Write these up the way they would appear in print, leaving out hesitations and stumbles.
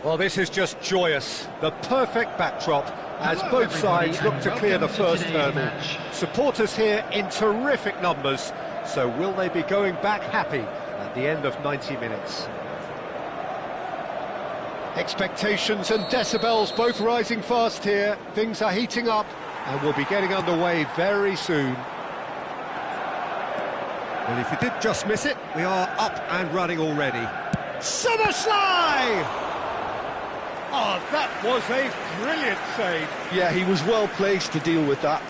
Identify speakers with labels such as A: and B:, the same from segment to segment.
A: Well, this is just joyous. The perfect backdrop as both sides look to clear the first hurdle. Supporters here in terrific numbers, so will they be going back happy at the end of 90 minutes? Expectations and decibels both rising fast here. Things are heating up and we'll be getting underway very soon. Well, if you did just miss it, we are up and running already. Summerslide! Oh, that was a brilliant save.
B: Yeah, he was well placed to deal with that.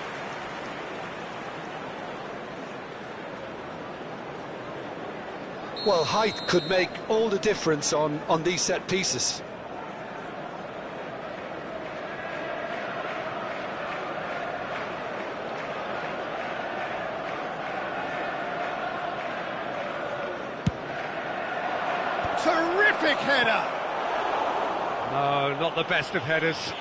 B: Well, height could make all the difference on these set pieces.
A: Terrific header! No, not the best of headers.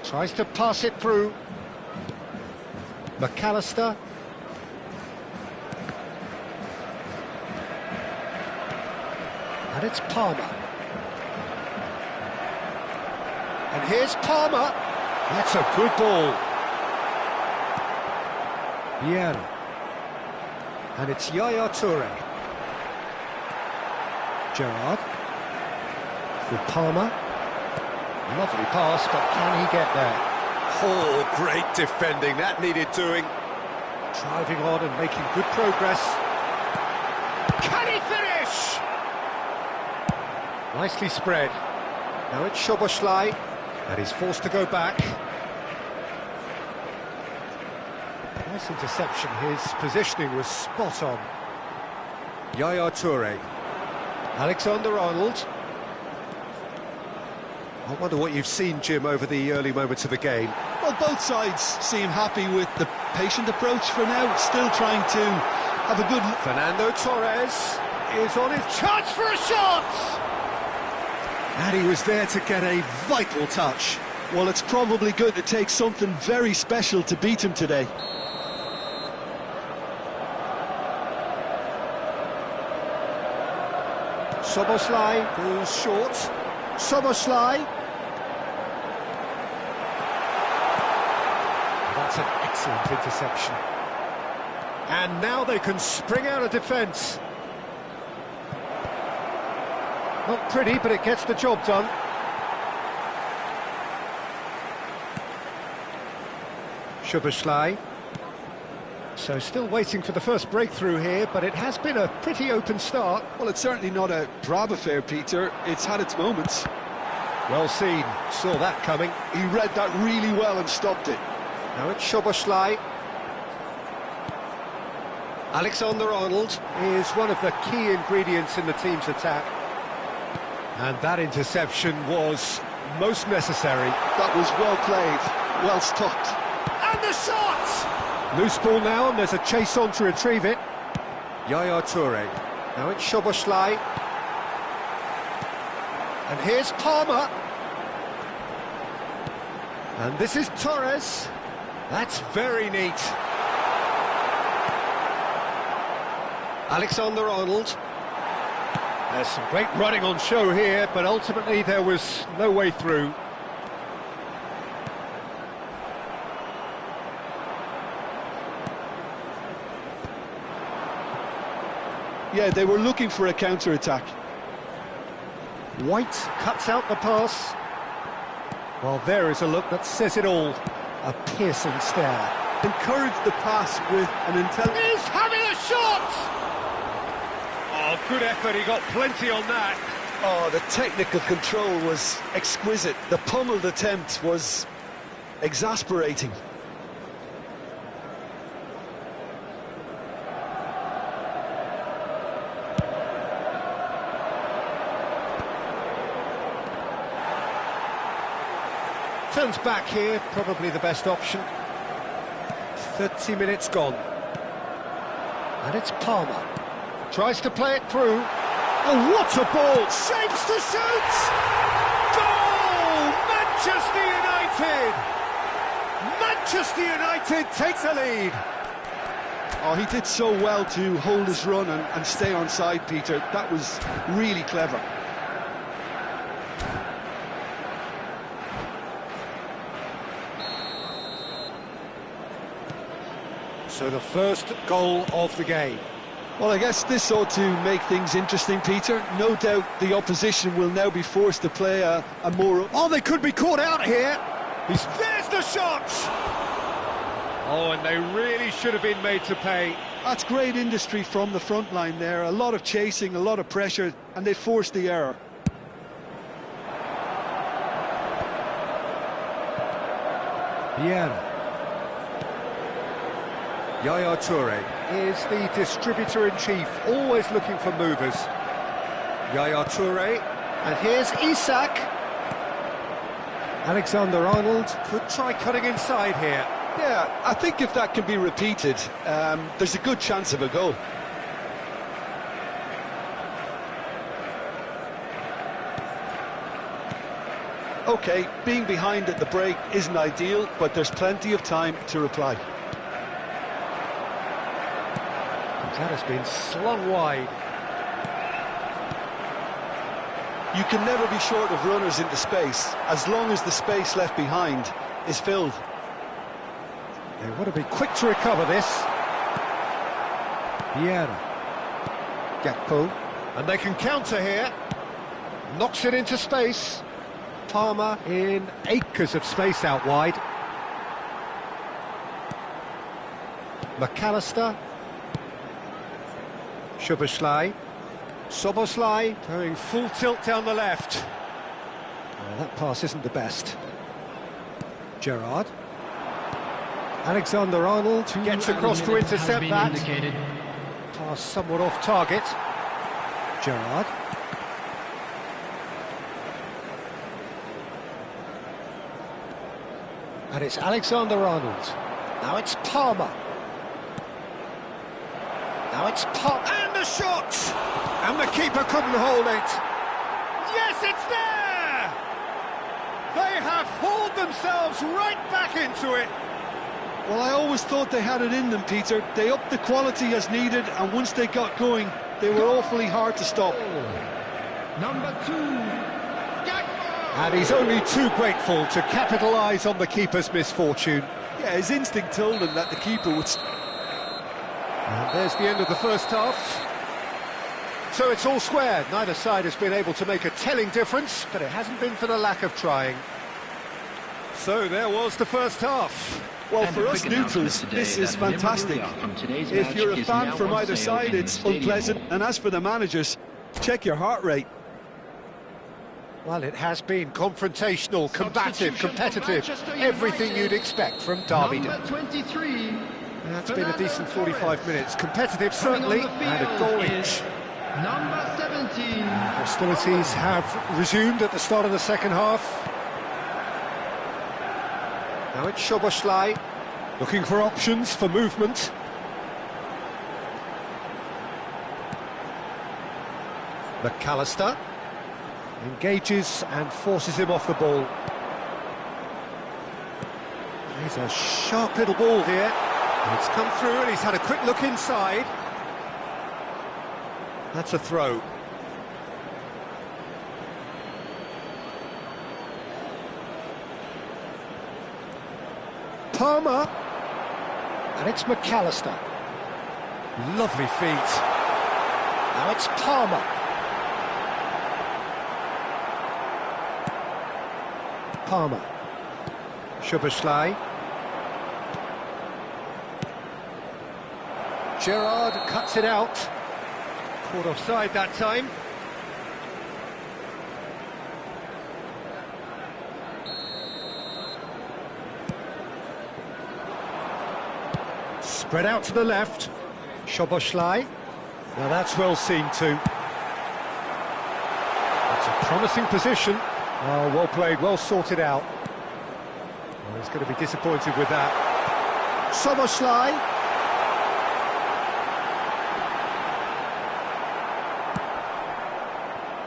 A: Tries to pass it through. McAllister. And it's Palmer. And here's Palmer. That's a good ball. Vieira. And it's Yaya Toure. Gerrard. For Palmer. Lovely pass, but can he get there? Oh, great defending. That needed doing. Driving on and making good progress. Can he finish? Nicely spread. Now it's Szoboszlai. And he's forced to go back. Nice interception. His positioning was spot on. Yaya Toure. Alexander-Arnold. I wonder what you've seen, Jim, over the early moments of the game.
B: Well, both sides seem happy with the patient approach for now, still trying to have a good...
A: Fernando Torres is on his chance for a shot! And he was there to get a vital touch.
B: Well, it's probably going to take something very special to beat him today.
A: Szoboszlai goes short. Szoboszlai. That's an excellent interception. And now they can spring out of defence. Not pretty, but it gets the job done. Szoboszlai. So still waiting for the first breakthrough here, but it has been a pretty open start.
B: Well, it's certainly not a drab affair, Peter. It's had its moments.
A: Well seen. Saw that coming.
B: He read that really well and stopped it.
A: Now it's Szoboszlai. Alexander-Arnold is one of the key ingredients in the team's attack. And that interception was most necessary.
B: That was well played, well stopped.
A: And the shot! Loose ball now, and there's a chase on to retrieve it. Yaya Toure. Now it's Szoboszlai. And here's Palmer. And this is Torres. That's very neat. Alexander-Arnold. There's some great running on show here, but ultimately there was no way through.
B: Yeah, they were looking for a counter-attack.
A: White cuts out the pass. Well, there is a look that says it all. A piercing stare.
B: Encouraged the pass with an intelligent...
A: He's having a shot! Oh, good effort, he got plenty on that.
B: Oh, the technical control was exquisite. The pummeled attempt was exasperating.
A: Turns back here, probably the best option. 30 minutes gone. And it's Palmer. Tries to play it through. Oh, what a ball! Shapes to shoot! Goal! Manchester United! Manchester United takes a lead.
B: Oh, he did so well to hold his run and stay on side, Peter. That was really clever.
A: So the first goal of the game.
B: Well, I guess this ought to make things interesting, Peter. No doubt the opposition will now be forced to play a more...
A: Oh, they could be caught out here. There's the shot! Oh, and they really should have been made to pay.
B: That's great industry from the front line there. A lot of chasing, a lot of pressure, and they forced the error.
A: Vieira. Yaya Toure is the distributor-in-chief, always looking for movers. Yaya Toure, and here's Isak. Alexander-Arnold could try cutting inside here.
B: Yeah, I think if that can be repeated, there's a good chance of a goal. OK, being behind at the break isn't ideal, but there's plenty of time to reply.
A: That has been slung wide.
B: You can never be short of runners into space, as long as the space left behind is filled.
A: They want to be quick to recover this. Vieira. Gakpo. And they can counter here. Knocks it into space. Palmer in acres of space out wide. McAllister. Szoboszlai. Szoboszlai going full tilt down the left. Well, that pass isn't the best. Gerrard. Alexander-Arnold gets across to intercept that. Pass somewhat off target. Gerrard. And it's Alexander-Arnold. Now it's Palmer. Now it's Palmer. And the shot! And the keeper couldn't hold it. Yes, it's there! They have hauled themselves right back into it.
B: Well, I always thought they had it in them, Peter. They upped the quality as needed, and once they got going, they were awfully hard to stop.
C: Number 2.
A: And he's only too grateful to capitalise on the keeper's misfortune.
B: Yeah, his instinct told him that the keeper would...
A: And there's the end of the first half. So it's all square. Neither side has been able to make a telling difference, but it hasn't been for the lack of trying. So there was the first half.
B: Well, for us neutrals, this is fantastic. If you're a fan from either side, it's unpleasant. And as for the managers, check your heart rate.
A: Well, it has been confrontational, combative, competitive, everything you'd expect from Derby. That's been a decent 45 minutes. Competitive, certainly, and a goal each.
C: Number 17.
A: Hostilities have resumed at the start of the second half. Now it's Szoboszlai, looking for options for movement. McAllister engages and forces him off the ball. He's a sharp little ball here. It's come through and he's had a quick look inside. That's a throw. Palmer. And it's McAllister. Lovely feet. Now it's Palmer. Palmer. Szoboszlai. Gerrard cuts it out. Caught offside that time. Spread out to the left. Szoboszlai. Now that's well seen too. It's a promising position. Oh, well played, well sorted out. Well, he's going to be disappointed with that. Szoboszlai.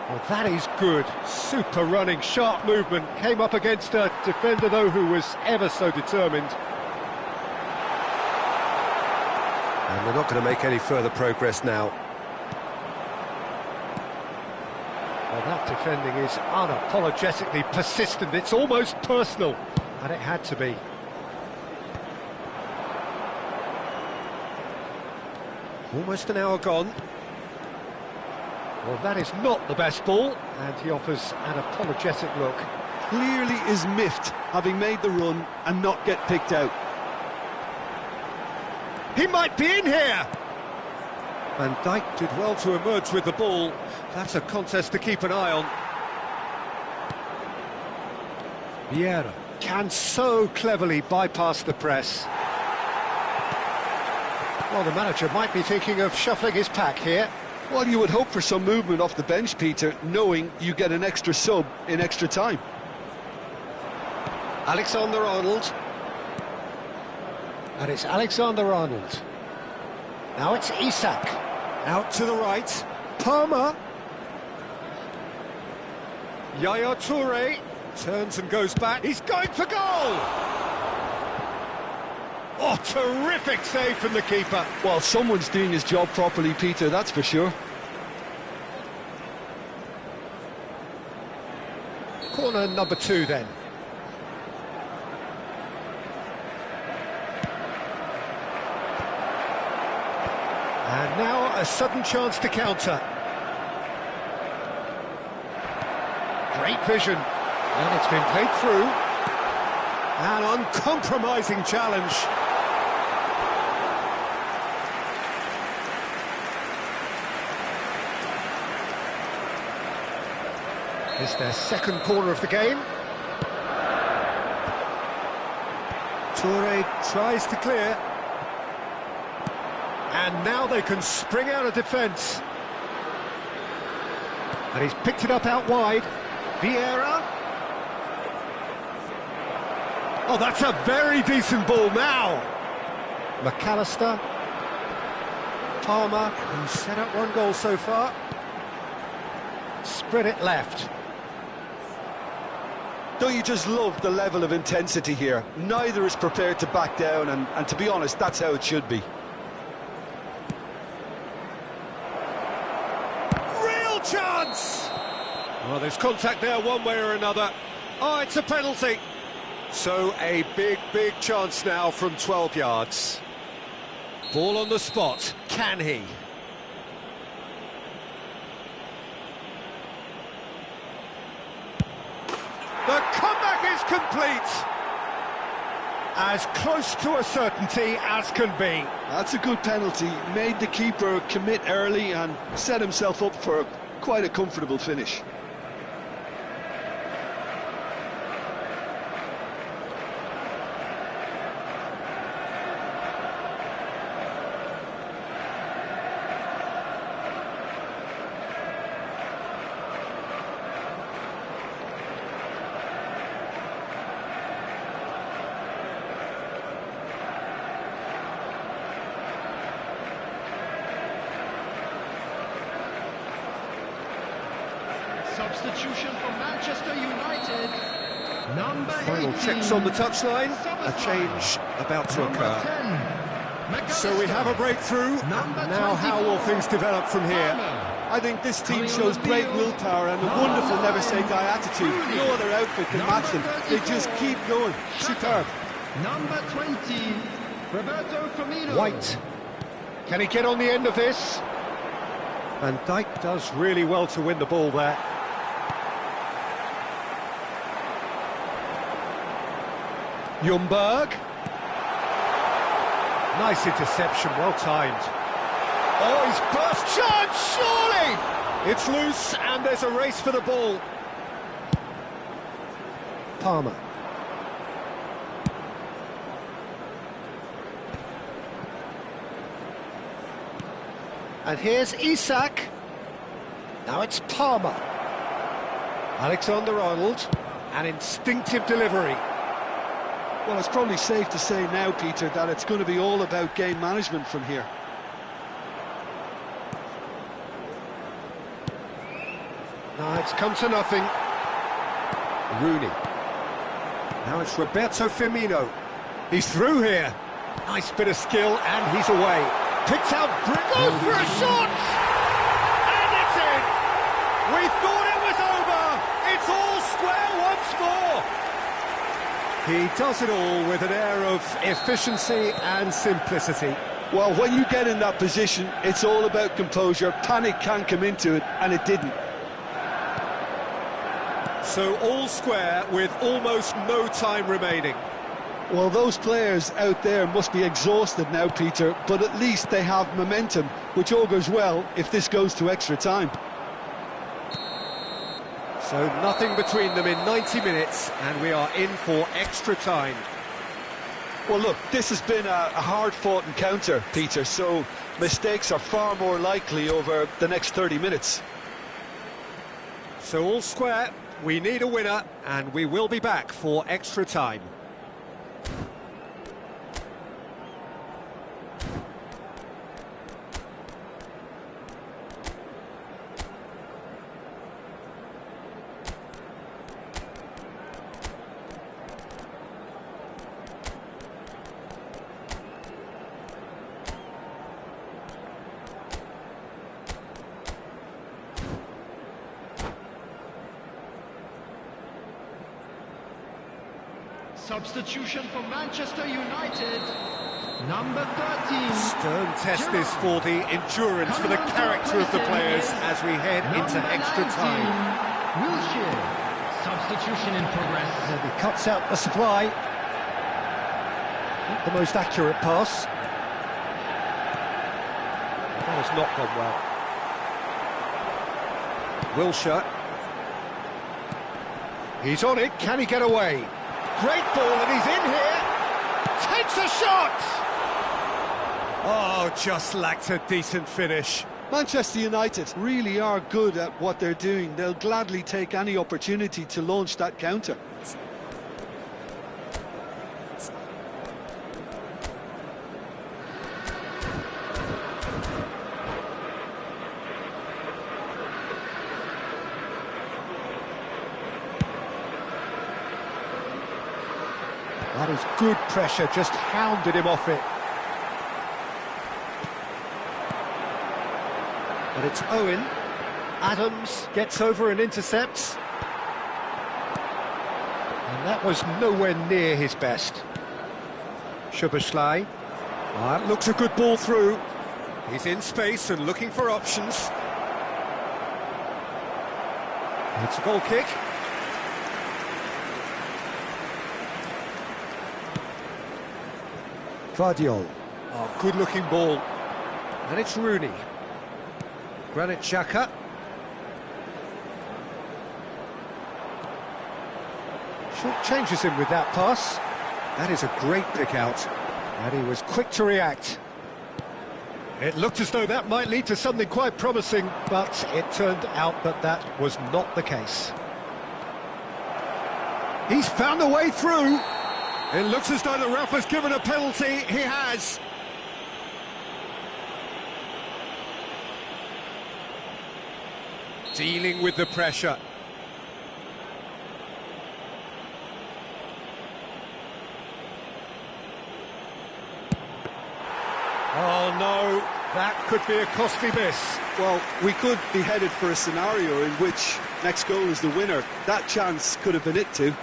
A: Well, that is good. Super running, sharp movement. Came up against a defender, though, who was ever so determined. And they're not going to make any further progress now. Well, that defending is unapologetically persistent. It's almost personal, and it had to be. Almost an hour gone. Well, that is not the best ball, and he offers an apologetic look.
B: Clearly is miffed, having made the run and not get picked out.
A: He might be in here! And Nite did well to emerge with the ball. That's a contest to keep an eye on. Vieira can so cleverly bypass the press. Well, the manager might be thinking of shuffling his pack here.
B: Well, you would hope for some movement off the bench, Peter, knowing you get an extra sub in extra time.
A: Alexander-Arnold. And it's Alexander-Arnold. Now it's Isak. Out to the right. Palmer. Yaya Toure turns and goes back. He's going for goal! Oh, terrific save from the keeper.
B: Well, someone's doing his job properly, Peter, that's for sure.
A: Corner number 2 then. And now a sudden chance to counter. Great vision. And it's been played through. An uncompromising challenge. It's their second corner of the game. Toure tries to clear. And now they can spring out of defence. And he's picked it up out wide. Vieira. Oh, that's a very decent ball now. McAllister. Palmer, who's set up 1 goal so far. Spread it left.
B: Don't you just love the level of intensity here? Neither is prepared to back down, and to be honest, that's how it should be.
A: Real chance! Well, there's contact there one way or another. Oh, it's a penalty. So a big, big chance now from 12 yards. Ball on the spot. Can he? The comeback is complete. As close to a certainty as can be.
B: That's a good penalty. Made the keeper commit early and set himself up for quite a comfortable finish.
C: Substitution for Manchester United. Number
A: Final
C: 18.
A: checks on the touchline. A change about to occur.
C: 10.
A: So we have a breakthrough. Now how will things develop from here?
B: I think this team shows great willpower and a wonderful never-say-die attitude. No other outfit can match them. They just keep going. Superb.
C: Number 20. Roberto Firmino.
A: White. Can he get on the end of this? And Nite does really well to win the ball there. Ljungberg. Nice interception, well timed. Oh, he's burst chance, surely! It's loose, and there's a race for the ball. Palmer. And here's Isak. Now it's Palmer. Alexander-Arnold. An instinctive delivery.
B: Well, it's probably safe to say now, Peter, that it's going to be all about game management from here.
A: No, it's come to nothing. Rooney. Now it's Roberto Firmino. He's through here. Nice bit of skill, and he's away. Picked out, goes for a shot! And it's in! We thought it was over! It's all square once more! He does it all with an air of efficiency and simplicity.
B: Well, when you get in that position, it's all about composure. Panic can't come into it, and it didn't.
A: So all square with almost no time remaining.
B: Well, those players out there must be exhausted now, Peter, but at least they have momentum, which augurs well if this goes to extra time.
A: So nothing between them in 90 minutes, and we are in for extra time.
B: Well, look, this has been a hard-fought encounter, Peter, so mistakes are far more likely over the next 30 minutes.
A: So all square, we need a winner, and we will be back for extra time.
C: Substitution for Manchester United, number 13.
A: Stern test this for the endurance, for the character of the players as we head into extra time.
C: Wilshere, substitution in progress.
A: And he cuts out the supply. Not the most accurate pass. That has not gone well. Wilshere. He's on it, can he get away? Great ball, and he's in here. Takes a shot! Oh, just lacked a decent finish.
B: Manchester United really are good at what they're doing. They'll gladly take any opportunity to launch that counter.
A: That is good pressure, just hounded him off it. But it's Owen. Adams gets over and intercepts. And that was nowhere near his best. Szoboszlai. That looks a good ball through. He's in space and looking for options. It's a goal kick. Vardiol. Oh, good-looking ball. And it's Rooney. Granit Xhaka. Short changes him with that pass. That is a great pick out. And he was quick to react. It looked as though that might lead to something quite promising, but it turned out that that was not the case. He's found a way through. It looks as though the ref has given a penalty. He has. Dealing with the pressure. Oh no, that could be a costly miss.
B: Well, we could be headed for a scenario in which next goal is the winner. That chance could have been it too.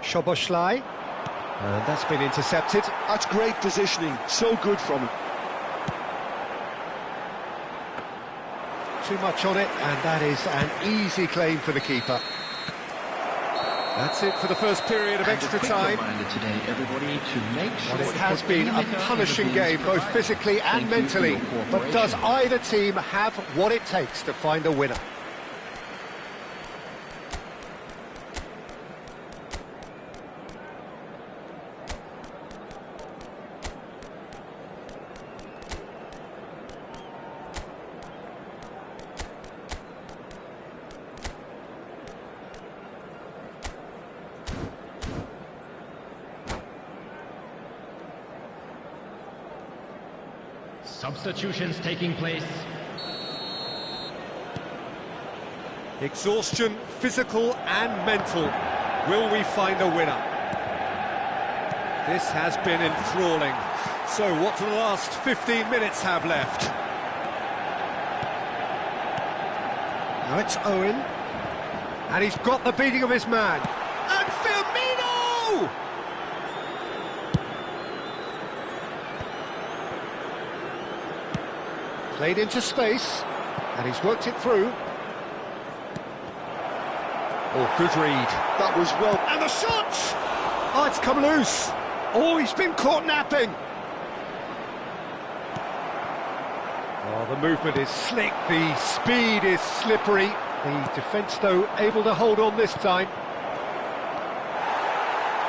A: Szoboszlai, and that's been intercepted.
B: That's great positioning, so good from him.
A: Too much on it, and that is an easy claim for the keeper. That's it for the first period of extra time.
D: Today, everybody, to make sure
A: Well, it has been a punishing game, both physically and mentally. But does either team have what it takes to find a winner?
C: Substitutions taking place.
A: Exhaustion, physical and mental. Will we find a winner? This has been enthralling. So what do the last 15 minutes have left? Now it's Owen. And he's got the beating of his man. And Firmino! Played into space. And he's worked it through. Oh, good read.
B: That was well.
A: And the shot! Oh, it's come loose. Oh, he's been caught napping. Oh, the movement is slick, the speed is slippery. The defence, though, able to hold on this time.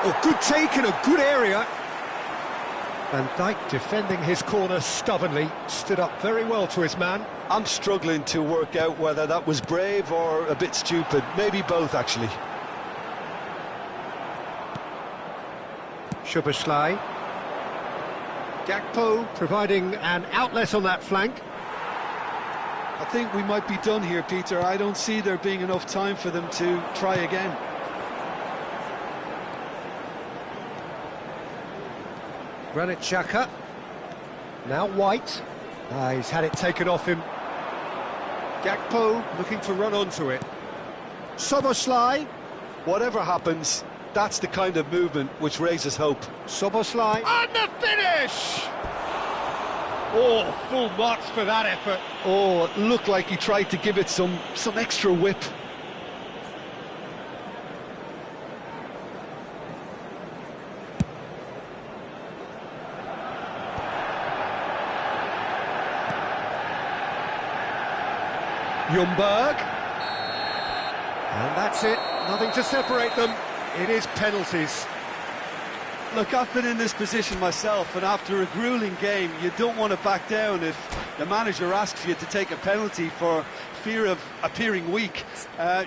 A: Oh, good take in a good area. Van Dijk defending his corner stubbornly, stood up very well to his man.
B: I'm struggling to work out whether that was brave or a bit stupid. Maybe both, actually.
A: Szoboszlai. Gakpo providing an outlet on that flank.
B: I think we might be done here, Peter. I don't see there being enough time for them to try again.
A: Granit Xhaka. Now White. He's had it taken off him. Gakpo looking to run onto it. Szoboszlai.
B: Whatever happens, that's the kind of movement which raises hope.
A: Szoboszlai. And the finish! Oh, full marks for that effort.
B: Oh, it looked like he tried to give it some extra whip.
A: Ljungberg. And that's it. Nothing to separate them. It is penalties.
B: Look, I've been in this position myself, and after a grueling game, you don't want to back down if the manager asks you to take a penalty for fear of appearing weak.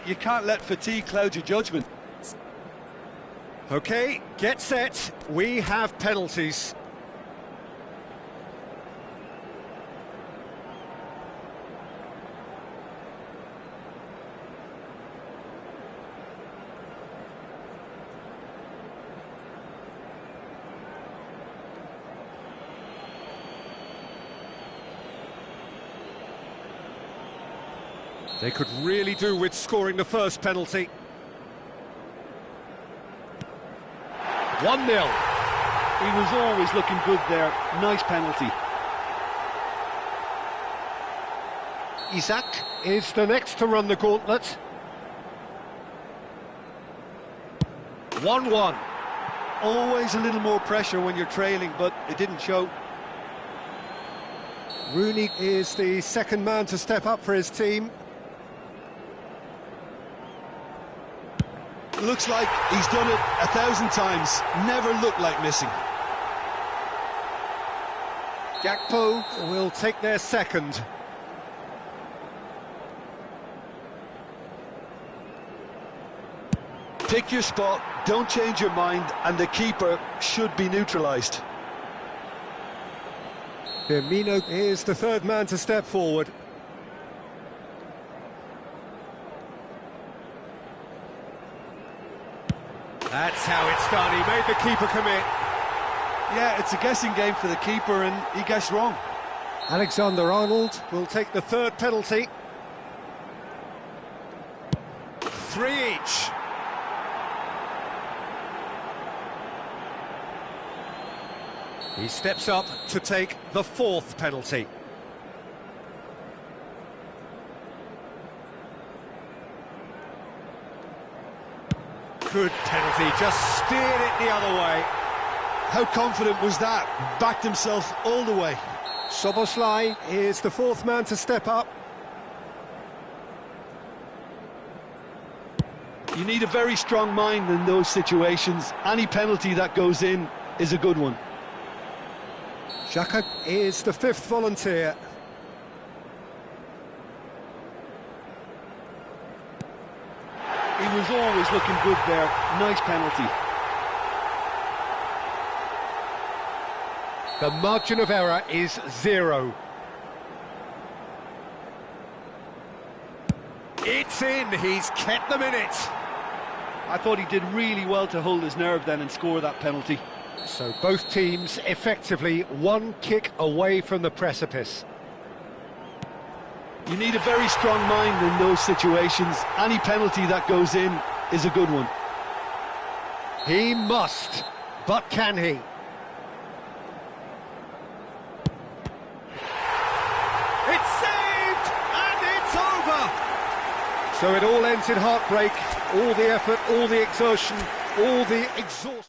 B: You can't let fatigue cloud your judgment.
A: OK, get set. We have penalties. They could really do with scoring the first penalty. 1-0.
B: He was always looking good there. Nice penalty.
A: Isak is the next to run the gauntlet. 1-1.
B: Always a little more pressure when you're trailing, but it didn't show.
A: Rooney is the second man to step up for his team.
B: Looks like he's done it 1,000 times. Never looked like missing.
A: Gakpo will take their second.
B: Pick your spot, don't change your mind, and the keeper should be neutralised.
A: Firmino is the third man to step forward. That's how it's done. He made the keeper commit.
B: Yeah, it's a guessing game for the keeper, and he guessed wrong.
A: Alexander-Arnold will take the third penalty. 3 each. He steps up to take the fourth penalty. Good penalty, just steered it the other way.
B: How confident was that? Backed himself all the way.
A: Szoboszlai is the fourth man to step up.
B: You need a very strong mind in those situations. Any penalty that goes in is a good one.
A: Xhaka is the fifth volunteer.
B: He was always looking good there. Nice penalty.
A: The margin of error is 0. It's in, he's kept them in it.
B: I thought he did really well to hold his nerve then and score that penalty.
A: So both teams effectively one kick away from the precipice.
B: You need a very strong mind in those situations. Any penalty that goes in is a good one.
A: He must, but can he? It's saved, and it's over! So it all ends in heartbreak, all the effort, all the exertion, all the exhaustion.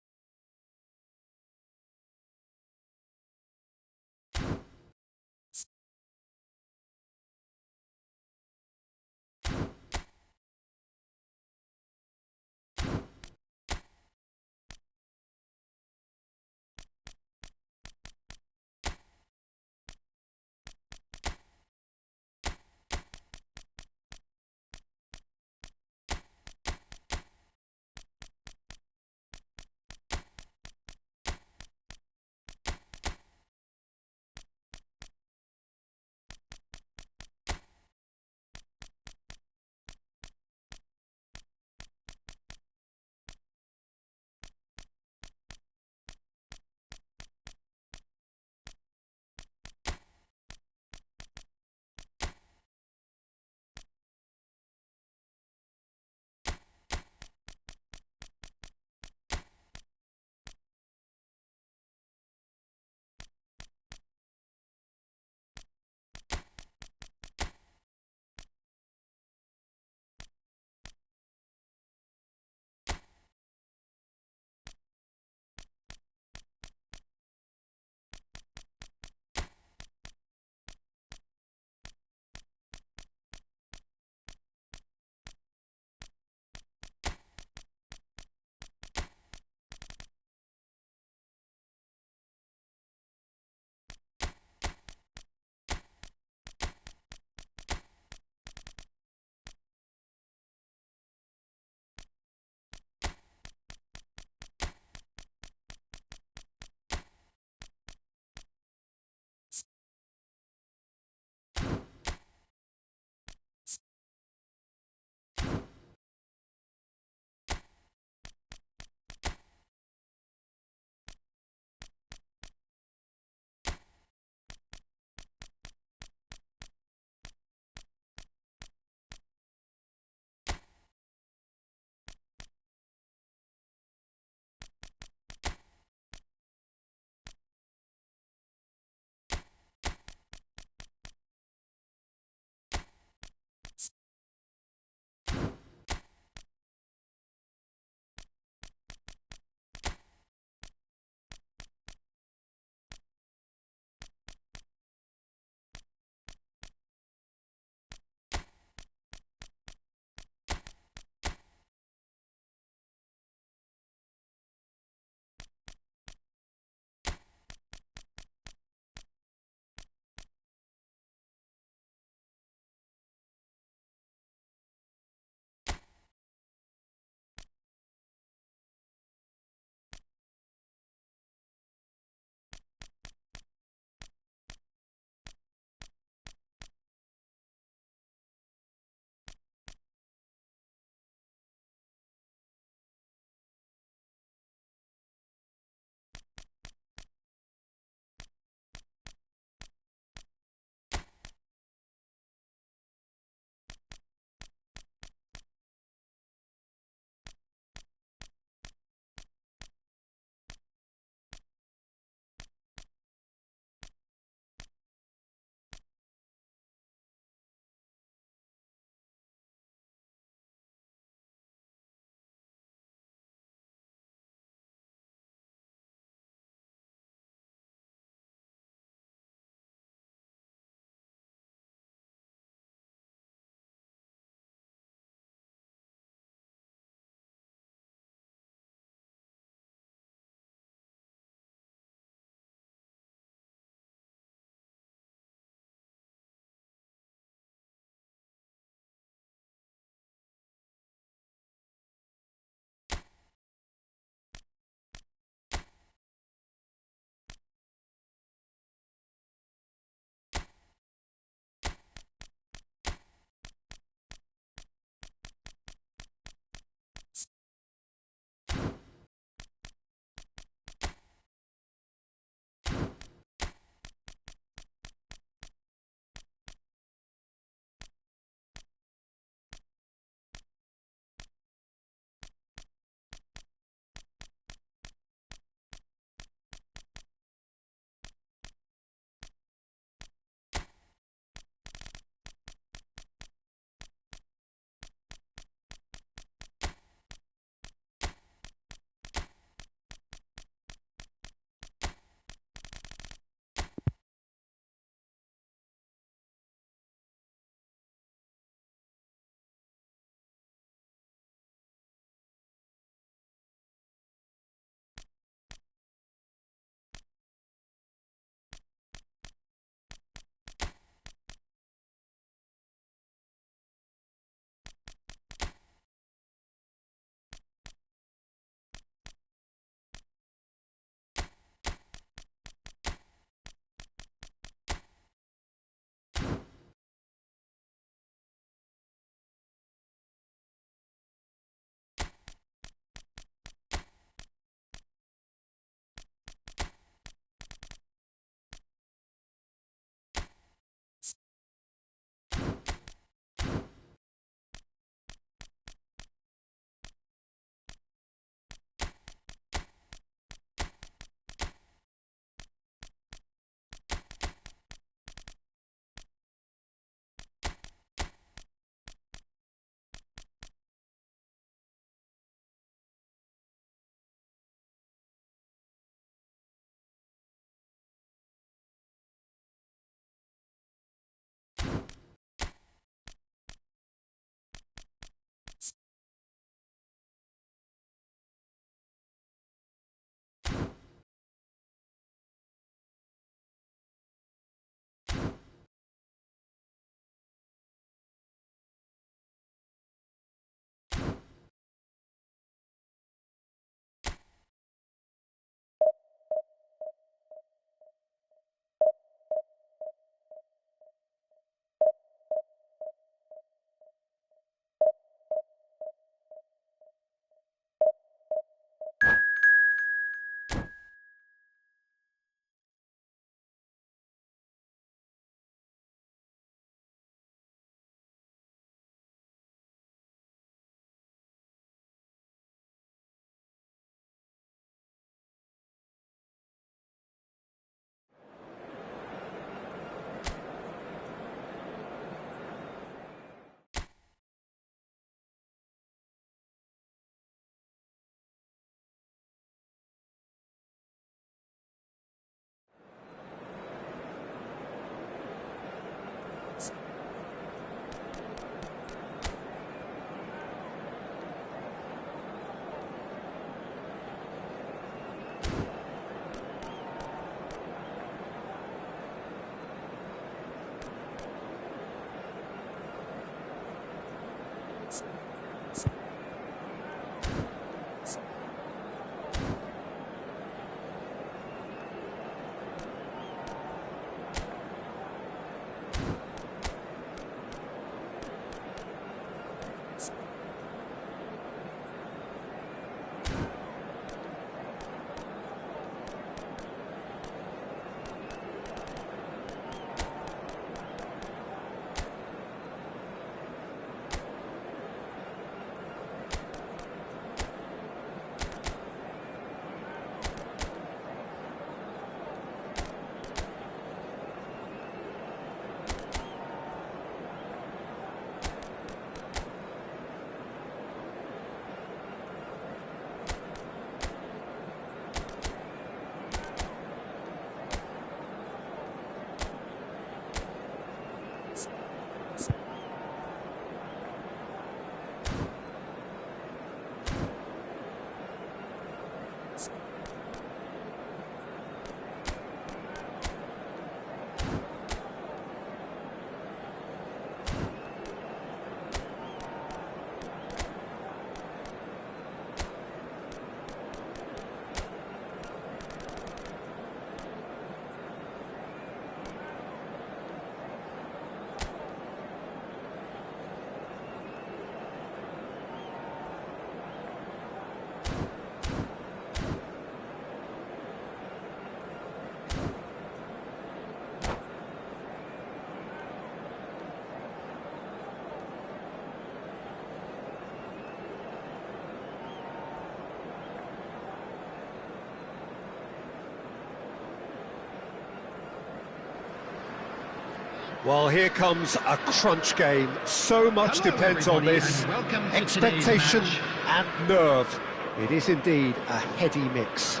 A: Well, here comes a crunch game. So much
C: Hello,
A: depends on
C: everybody,
A: this.
C: and welcome to
A: Expectation
C: today's
A: and nerve. It is indeed a heady mix.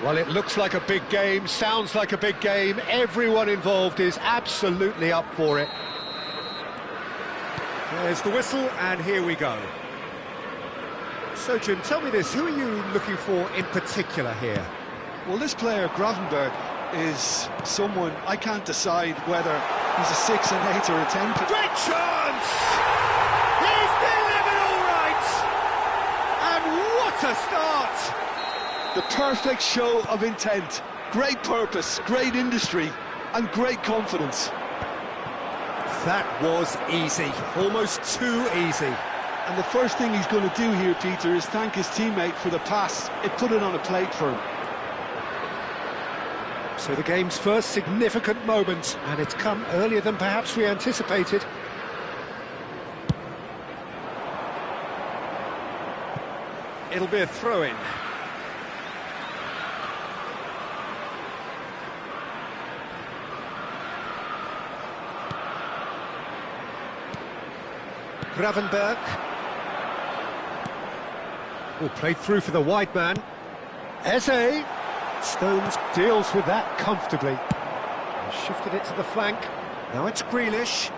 A: Well, it looks like a big game, sounds like a big game. Everyone involved is absolutely up for it. There's the whistle, and here we go. So, Jim, tell me this, who are you looking for in particular here?
B: Well, this player, Gravenberg, is someone I can't decide whether he's a 6, an 8 or a 10.
A: Great chance! He's delivered all right! And what a start!
B: The perfect show of intent, great purpose, great industry and great confidence.
A: That was easy, almost too easy.
B: And the first thing he's going to do here, Peter, is thank his teammate for the pass. It put it on a plate for him.
A: So the game's first significant moment, and it's come earlier than perhaps we anticipated. It'll be a throw-in. Gravenberg. Oh, played through for the wide man. Eze. Stones deals with that comfortably. He shifted it to the flank. Now it's Grealish.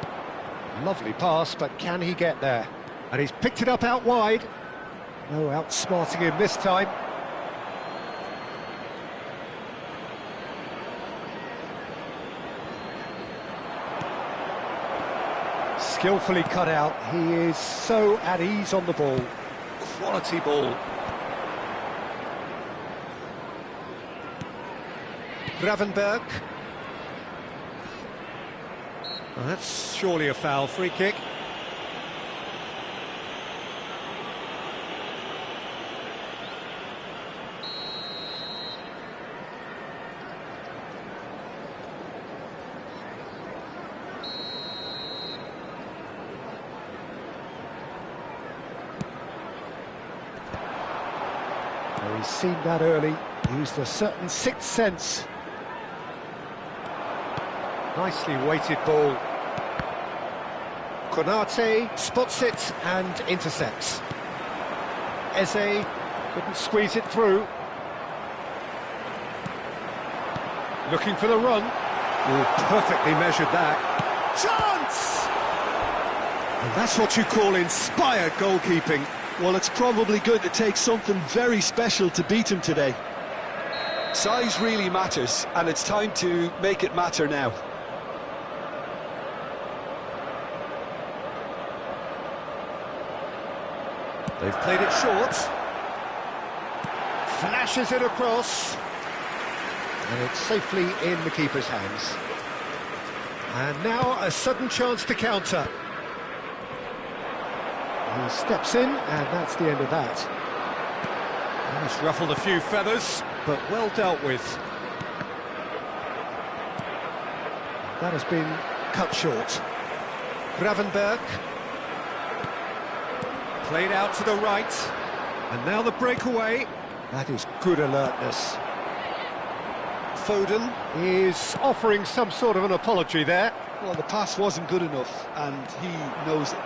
A: Lovely pass, but can he get there? And he's picked it up out wide. No outsmarting him this time. Skillfully cut out. He is so at ease on the ball. Quality ball. Gravenberg. Well, that's surely a foul. Free kick. Well, he's seen that early, used a certain sixth sense. Nicely weighted ball. Konate spots it and intercepts. Eze couldn't squeeze it through. Looking for the run. Oh, perfectly measured that. Chance! And that's what you call inspired goalkeeping.
B: Well, it's probably going to take something very special to beat him today. Size really matters, and it's time to make it matter now.
A: They've played it short. Flashes it across. And it's safely in the keeper's hands. And now a sudden chance to counter. He steps in, and that's the end of that. He's ruffled a few feathers, but well dealt with. That has been cut short. Gravenberg. Played out to the right, and now the breakaway. That is good alertness. Foden is offering some sort of an apology there.
B: Well, the pass wasn't good enough, and he knows it.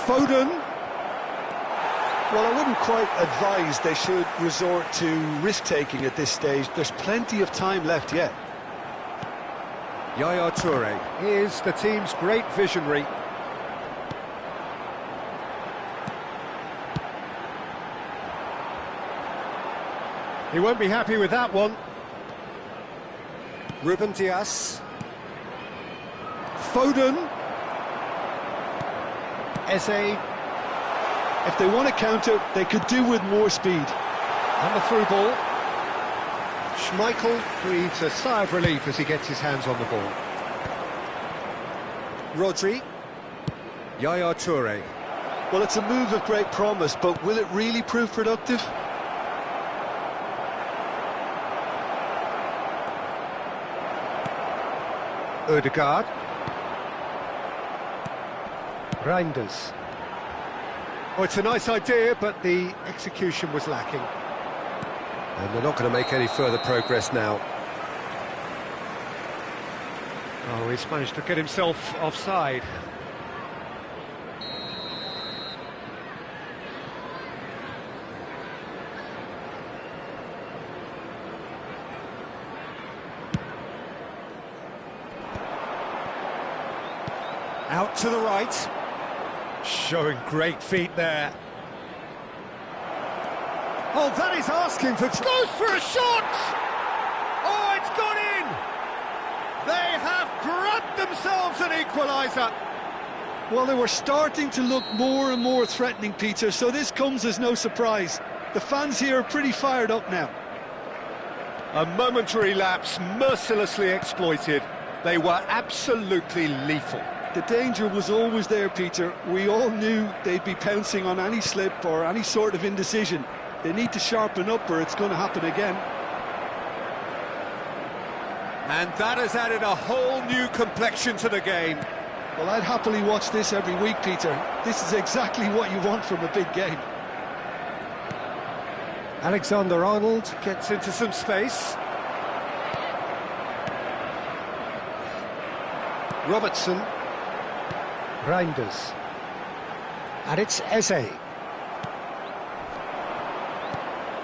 A: Foden.
B: Well, I wouldn't quite advise they should resort to risk-taking at this stage. There's plenty of time left yet.
A: Yaya Toure is the team's great visionary. He won't be happy with that one. Ruben Dias. Foden. Eze.
B: If they want to counter, they could do with more speed.
A: And the through ball. Schmeichel breathes a sigh of relief as he gets his hands on the ball. Rodri. Yaya Toure.
B: Well, it's a move of great promise, but will it really prove productive?
A: Ødegaard. Reinders. Oh, it's a nice idea, but the execution was lacking. And they're not going to make any further progress now. Oh, he's managed to get himself offside. Out to the right. Showing great feet there. Oh, that is asking for... Goes for a shot! Oh, it's gone in! They have grabbed themselves an equaliser.
B: Well, they were starting to look more and more threatening, Peter, so this comes as no surprise. The fans here are pretty fired up now.
A: A momentary lapse mercilessly exploited. They were absolutely lethal.
B: The danger was always there, Peter. We all knew they'd be pouncing on any slip or any sort of indecision. They need to sharpen up or it's going to happen again.
A: And that has added a whole new complexion to the game.
B: Well, I'd happily watch this every week, Peter. This is exactly what you want from a big game.
A: Alexander-Arnold gets into some space. Robertson. Reinders. And it's Eze.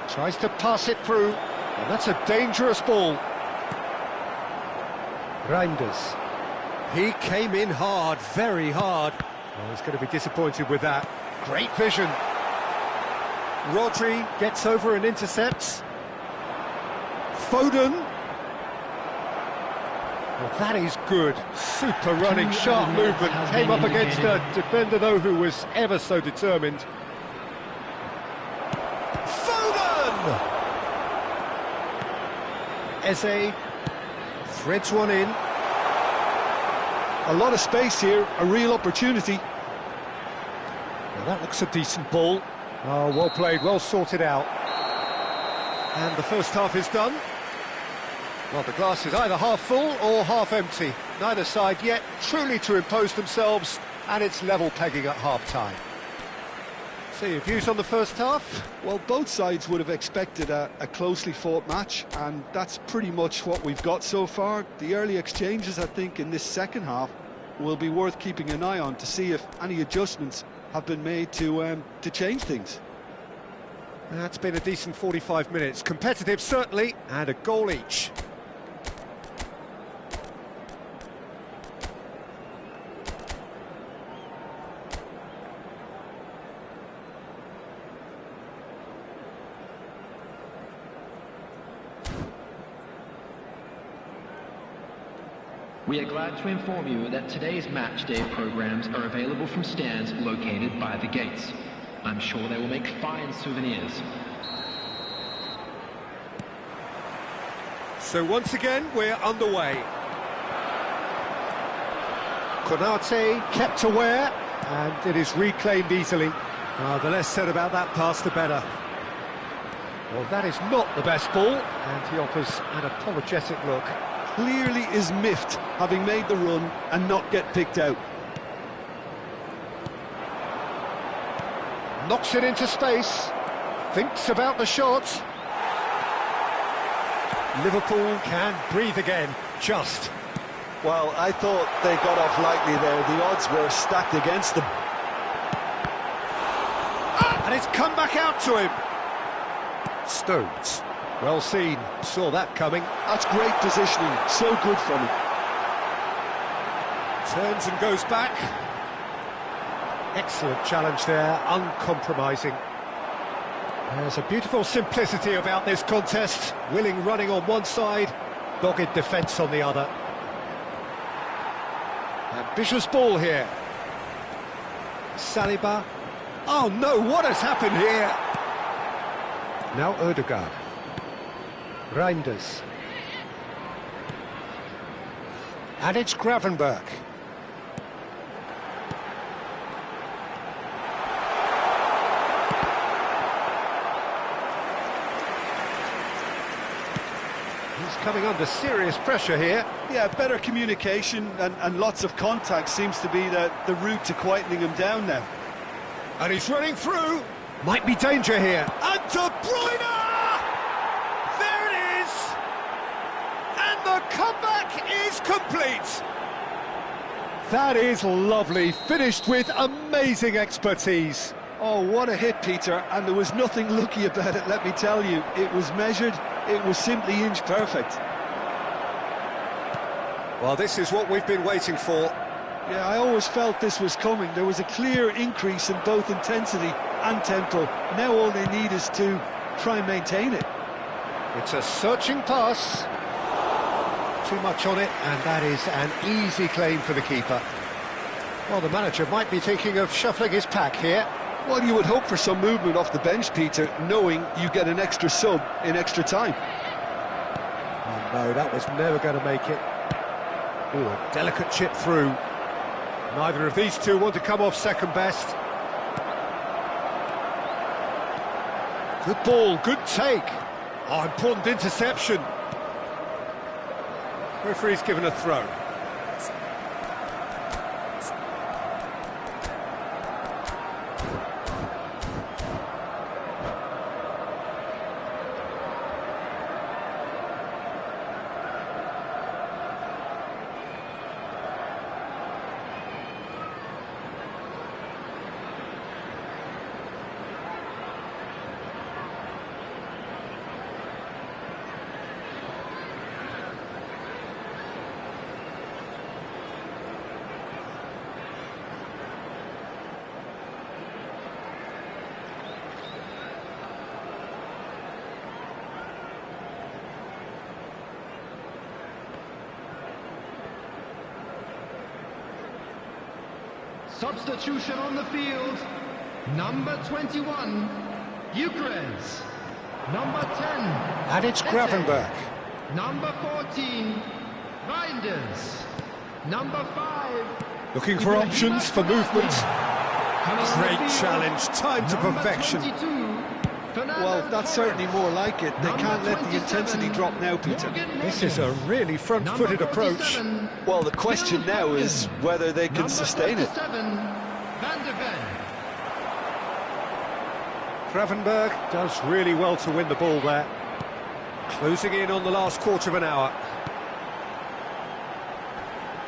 A: Tries to pass it through, and that's a dangerous ball. Reinders. He came in hard, very hard. Oh, he's going to be disappointed with that. Great vision. Rodri gets over and intercepts. Foden. Well, that is good. Super running, sharp movement. Came up against a defender, though, who was ever so determined. Foden! Eze threads one in.
B: A lot of space here, a real opportunity.
A: Well, that looks a decent ball. Oh, well played, well sorted out. And the first half is done. Well, the glass is either half full or half empty. Neither side yet truly to impose themselves, and it's level pegging at half-time. So your views on the first half?
B: Well, both sides would have expected a closely fought match, and that's pretty much what we've got so far. The early exchanges, I think, in this second half will be worth keeping an eye on to see if any adjustments have been made to change things.
A: That's been a decent 45 minutes. Competitive, certainly, and a goal each.
D: We are glad to inform you that today's match day programs are available from stands located by the gates. I'm sure they will make fine souvenirs.
A: So once again, we're underway. Konate kept aware, and it is reclaimed easily. The less said about that pass, the better. Well, that is not the best ball, and he offers an apologetic look.
B: Clearly is miffed, having made the run and not get picked out.
A: Knocks it into space, thinks about the shot. Liverpool can breathe again, just.
B: Well, I thought they got off lightly there. The odds were stacked against them.
A: And it's come back out to him. Stones. Well seen, saw that coming.
B: That's great positioning, so good from him.
A: Turns and goes back. Excellent challenge there, uncompromising. There's a beautiful simplicity about this contest. Willing running on one side, dogged defence on the other. Ambitious ball here. Saliba. Oh no, what has happened here? Now Ødegaard. Reinders. And it's Gravenberg. He's coming under serious pressure here.
B: Yeah, better communication and lots of contact seems to be the route to quietening him down now.
A: And he's running through. Might be danger here. And De Bruyne! There it is! And the comeback is complete! That is lovely, finished with amazing expertise.
B: Oh, what a hit, Peter, and there was nothing lucky about it, let me tell you. It was measured, it was simply inch perfect.
A: Well, this is what we've been waiting for.
B: Yeah, I always felt this was coming. There was a clear increase in both intensity and tempo. Now all they need is to try and maintain it.
A: It's a searching pass. Too much on it, and that is an easy claim for the keeper. Well, the manager might be thinking of shuffling his pack here.
B: Well, you would hope for some movement off the bench, Peter, knowing you get an extra sub in extra time.
A: Oh no, that was never going to make it. Ooh, a delicate chip through. Neither of these two want to come off second best. Good ball, good take. Oh, important interception. Referee's given a throw.
C: Substitution on the field. Number 21, Ukraine's. Number 10,
A: And it's
C: Nite.
A: Gravenberch.
C: Number 14, Reinders. Number 5,
A: Looking for options for movement. Great challenge, timed to perfection.
B: Well, that's certainly more like it. They can't let the intensity drop now, Peter.
A: This is a really front-footed approach.
B: Well, the question now is whether they can sustain it.
A: Gravenberch does really well to win the ball there. Closing in on the last quarter of an hour.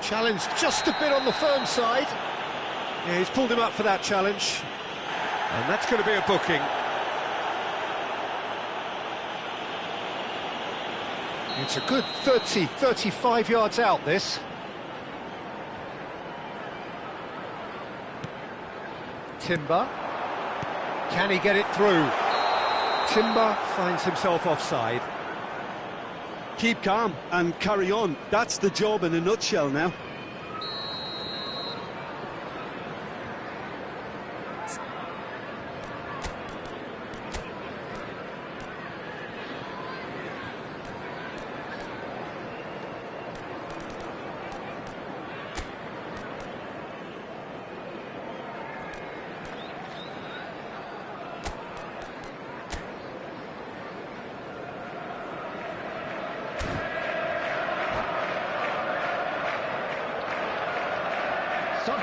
A: Challenge just a bit on the firm side. Yeah, he's pulled him up for that challenge. And that's going to be a booking. It's a good 30, 35 yards out, this. Timber. Can he get it through? Timber finds himself offside.
B: Keep calm and carry on. That's the job in a nutshell now.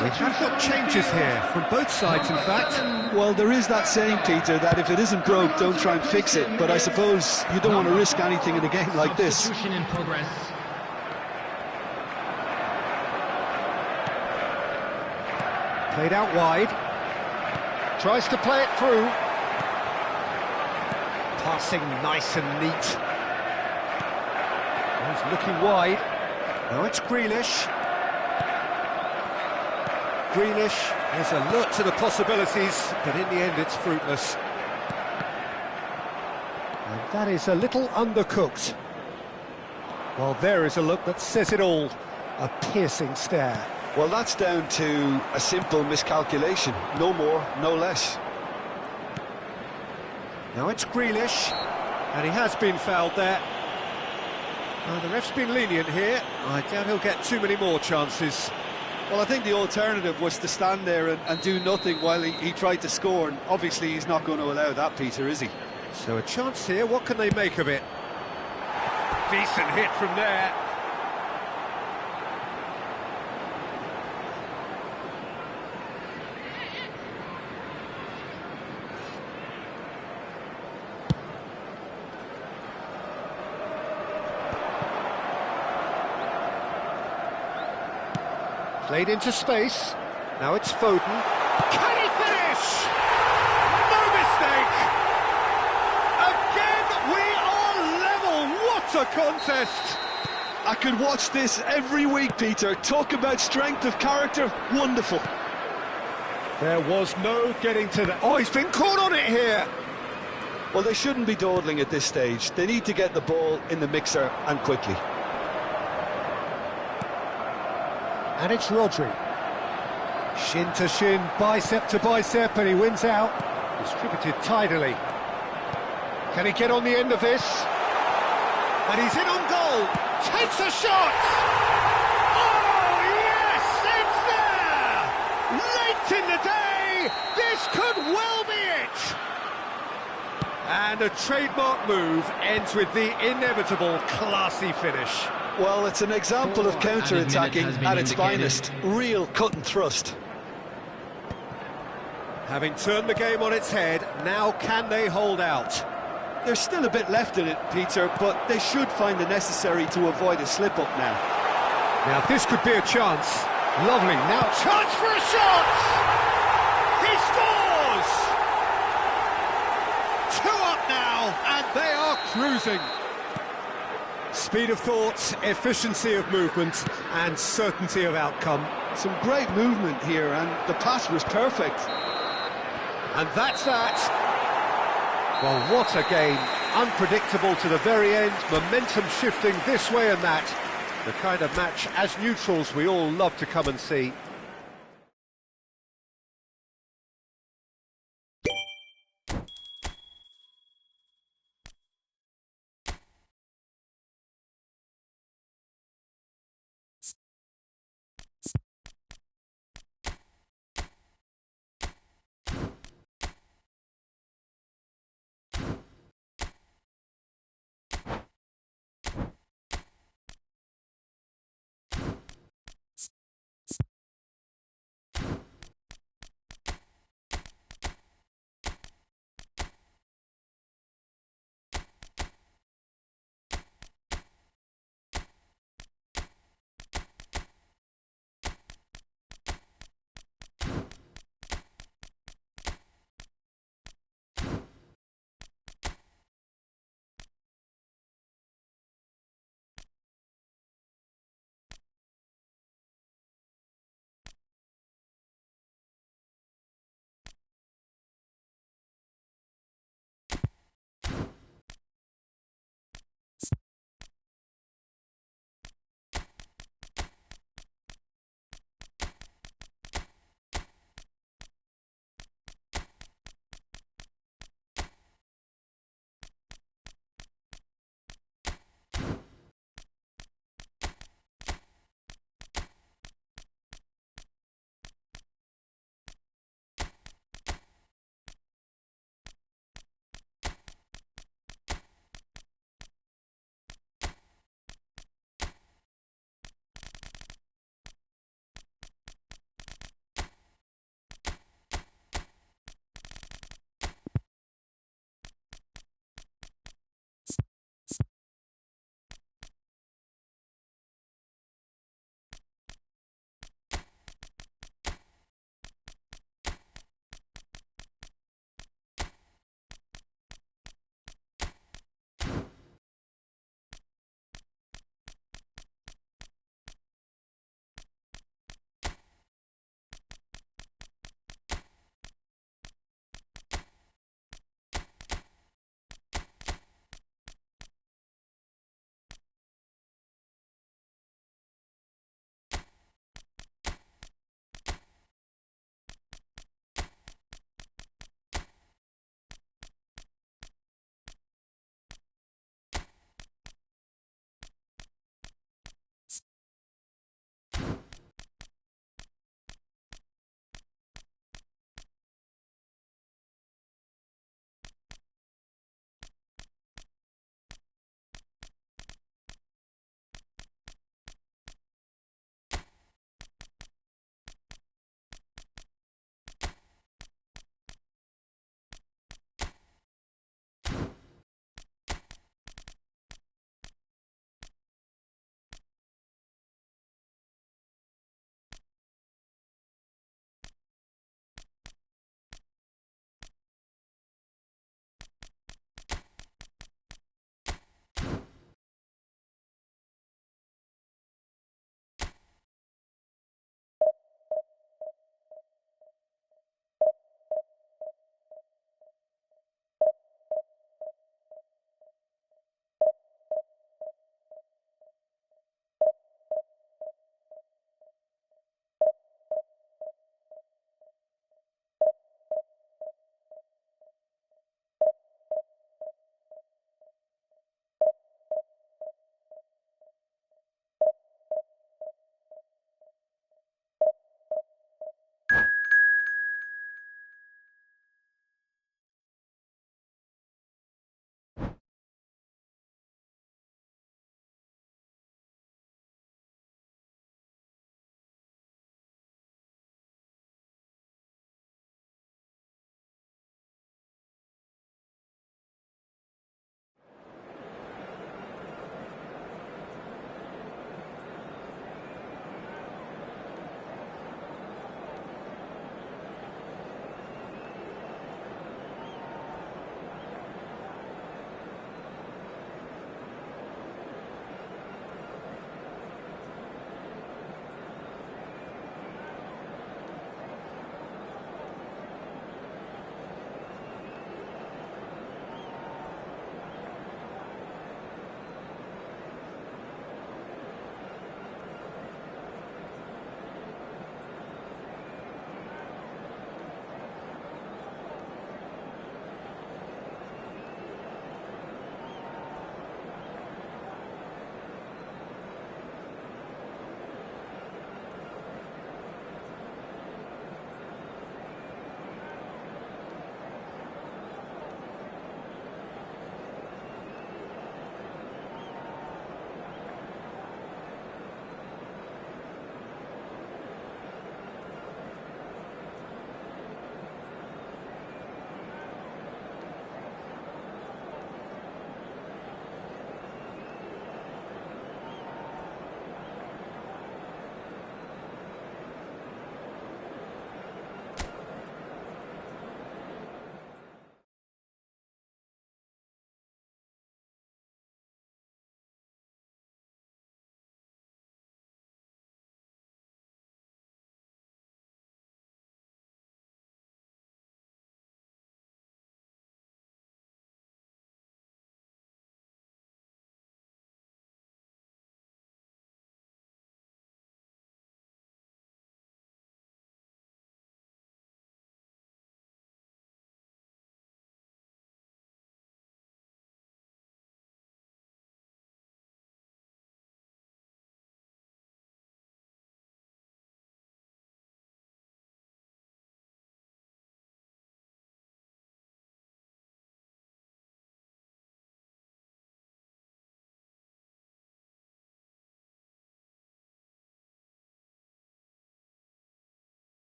A: We have got changes here from both sides, in fact.
B: Well, there is that saying, Peter, that if it isn't broke, don't try and fix it. But I suppose you don't want to risk anything in a game like this.
C: Substitution in progress.
A: Played out wide. Tries to play it through. Passing nice and neat. He's looking wide. Now it's Grealish. Grealish is alert to the possibilities, but in the end it's fruitless. And that is a little undercooked. Well, there is a look that says it all. A piercing stare.
B: Well, that's down to a simple miscalculation. No more, no less.
A: Now it's Grealish, and he has been fouled there. The ref's been lenient here. I doubt he'll get too many more chances.
B: Well, I think the alternative was to stand there and do nothing while he tried to score, and obviously he's not going to allow that, Peter, is he?
A: So a chance here, what can they make of it? Decent hit from there. Played into space. Now it's Foden. Can he finish? No mistake! Again, we are level. What a contest!
B: I could watch this every week, Peter. Talk about strength of character. Wonderful.
A: There was no getting to that. Oh, he's been caught on it here.
B: Well, they shouldn't be dawdling at this stage. They need to get the ball in the mixer and quickly.
A: And it's Rodri. Shin to shin, bicep to bicep, and he wins out. Distributed tidily. Can he get on the end of this? And he's in on goal. Takes a shot! Oh, yes, it's there! Late in the day, this could well be it! And a trademark move ends with the inevitable classy finish.
B: Well, it's an example of counter-attacking at its finest. Real cut and thrust.
A: Having turned the game on its head, now can they hold out?
B: There's still a bit left in it, Peter, but they should find the necessary to avoid a slip-up now.
A: Now this could be a chance. Lovely, now chance for a shot! He scores! 2 up now, and they are cruising. Speed of thought, efficiency of movement, and certainty of outcome.
B: Some great movement here, and the pass was perfect.
A: And that's that. Well, what a game. Unpredictable to the very end, momentum shifting this way and that. The kind of match, as neutrals, we all love to come and see.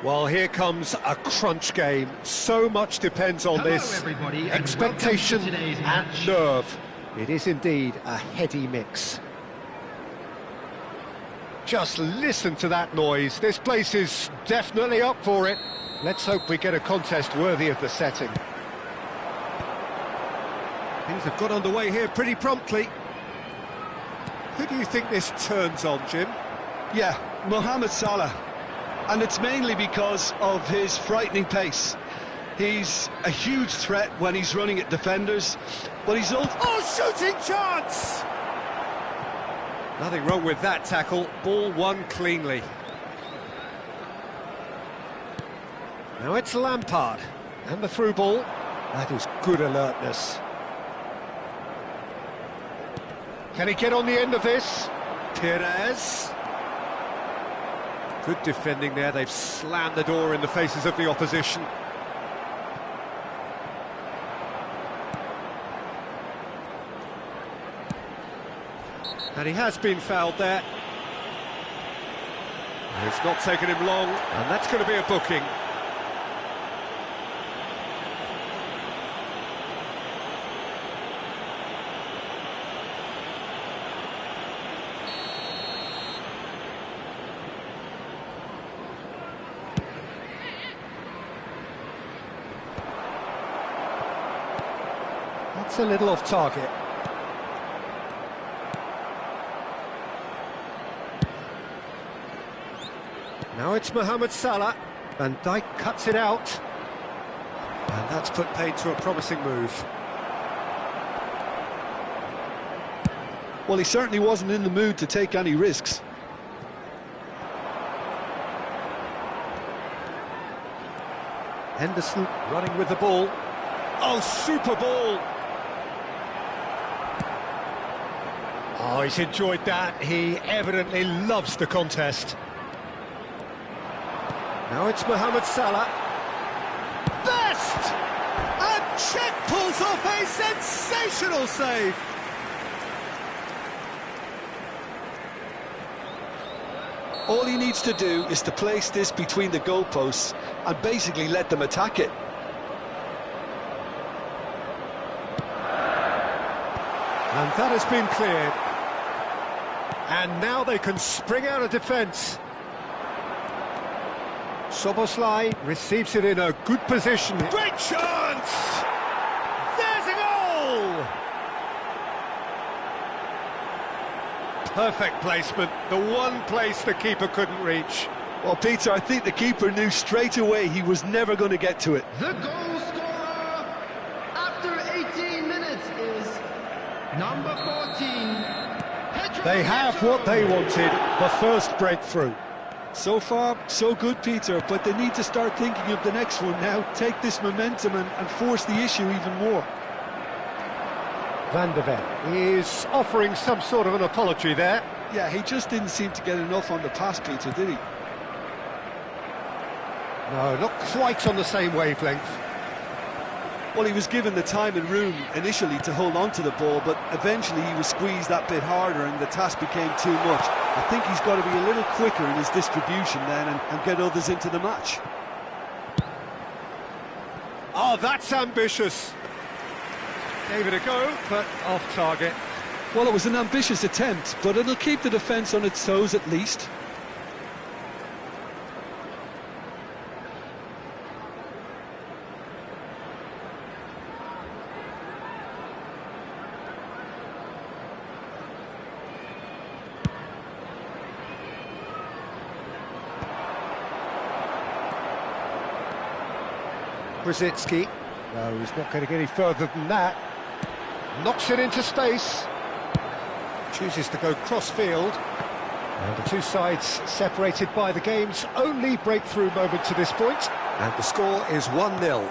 A: Well, here comes a crunch game. So much depends on
C: Hello,
A: this
C: everybody, and
A: expectation
C: welcome to today's
A: and
C: match.
A: nerve. It is indeed a heady mix. Just listen to that noise. This place is definitely up for it. Let's hope we get a contest worthy of the setting. Things have got underway here pretty promptly. Who do you think this turns on, Jim?
B: Yeah, Mohamed Salah. And it's mainly because of his frightening pace. He's a huge threat when he's running at defenders, but he's also...
A: Oh, shooting chance! Nothing wrong with that tackle. Ball won cleanly. Now it's Lampard. And the through ball. That is good alertness. Can he get on the end of this? Perez. Good defending there. They've slammed the door in the faces of the opposition. And he has been fouled there. It's not taken him long, and that's going to be a booking. That's a little off target. Now it's Mohamed Salah. Van Dijk cuts it out. And that's put paid to a promising move.
B: Well, he certainly wasn't in the mood to take any risks.
A: Henderson running with the ball. Oh, super ball! Oh, he's enjoyed that. He evidently loves the contest. Now it's Mohamed Salah. Best! And Czech pulls off a sensational save.
B: All he needs to do is to place this between the goalposts and basically let them attack it.
A: And that has been cleared. And now they can spring out of defence. Soboslai receives it in a good position. Great chance! There's a goal! Perfect placement, the one place the keeper couldn't reach.
B: Well, Peter, I think the keeper knew straight away he was never going to get to it.
C: The goal scorer after 18 minutes is number 14.
A: They have what they wanted, the first breakthrough.
B: So far, so good, Peter, but they need to start thinking of the next one now. Take this momentum and force the issue even more.
A: Van de Ven is offering some sort of an apology there.
B: Yeah, he just didn't seem to get enough on the pass, Peter, did he?
A: No, not quite on the same wavelength.
B: Well, he was given the time and room initially to hold on to the ball, but eventually he was squeezed that bit harder and the task became too much. I think he's got to be a little quicker in his distribution then and get others into the match.
A: Oh, that's ambitious. Gave it a go, but off target.
B: Well, it was an ambitious attempt, but it'll keep the defence on its toes at least.
A: Brzezinski. No, he's not going to get any further than that. Knocks it into space. Chooses to go cross-field. And the two sides separated by the game's only breakthrough moment to this point. And the score is 1-0.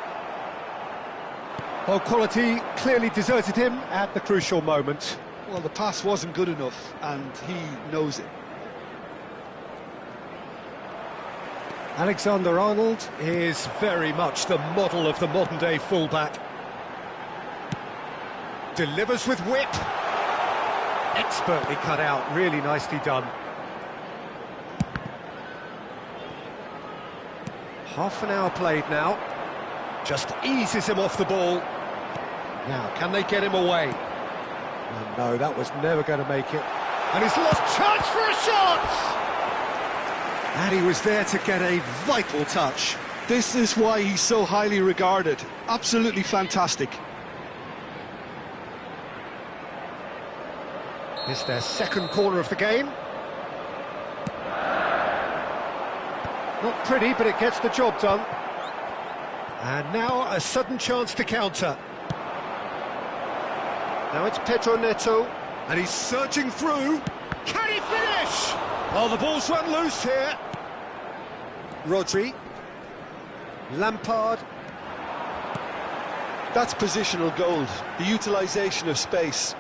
A: Well, quality clearly deserted him at the crucial moment.
B: Well, the pass wasn't good enough, and he knows it.
A: Alexander-Arnold is very much the model of the modern-day fullback. Delivers with whip. Expertly cut out, really nicely done. Half an hour played now. Just eases him off the ball. Now, can they get him away? And no, that was never going to make it. And he's lost chance for a shot! And he was there to get a vital touch.
B: This is why he's so highly regarded. Absolutely fantastic.
A: It's their second corner of the game. Not pretty, but it gets the job done. And now a sudden chance to counter. Now it's Pedro Neto, and he's surging through. Can he finish? Oh, the ball's run loose here. Rodri. Lampard.
B: That's positional gold, the utilisation of space.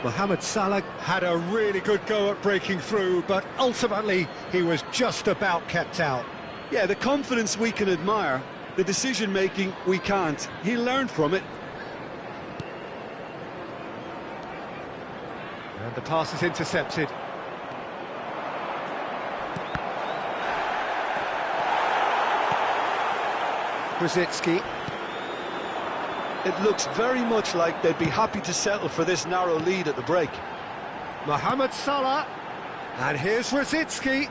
A: Mohamed Salah had a really good go at breaking through, but ultimately he was just about kept out.
B: Yeah, the confidence we can admire, the decision-making we can't. He learned from it.
A: And the pass is intercepted. Brzezinski.
B: It looks very much like they'd be happy to settle for this narrow lead at the break.
A: Mohamed Salah. And here's Brzezinski.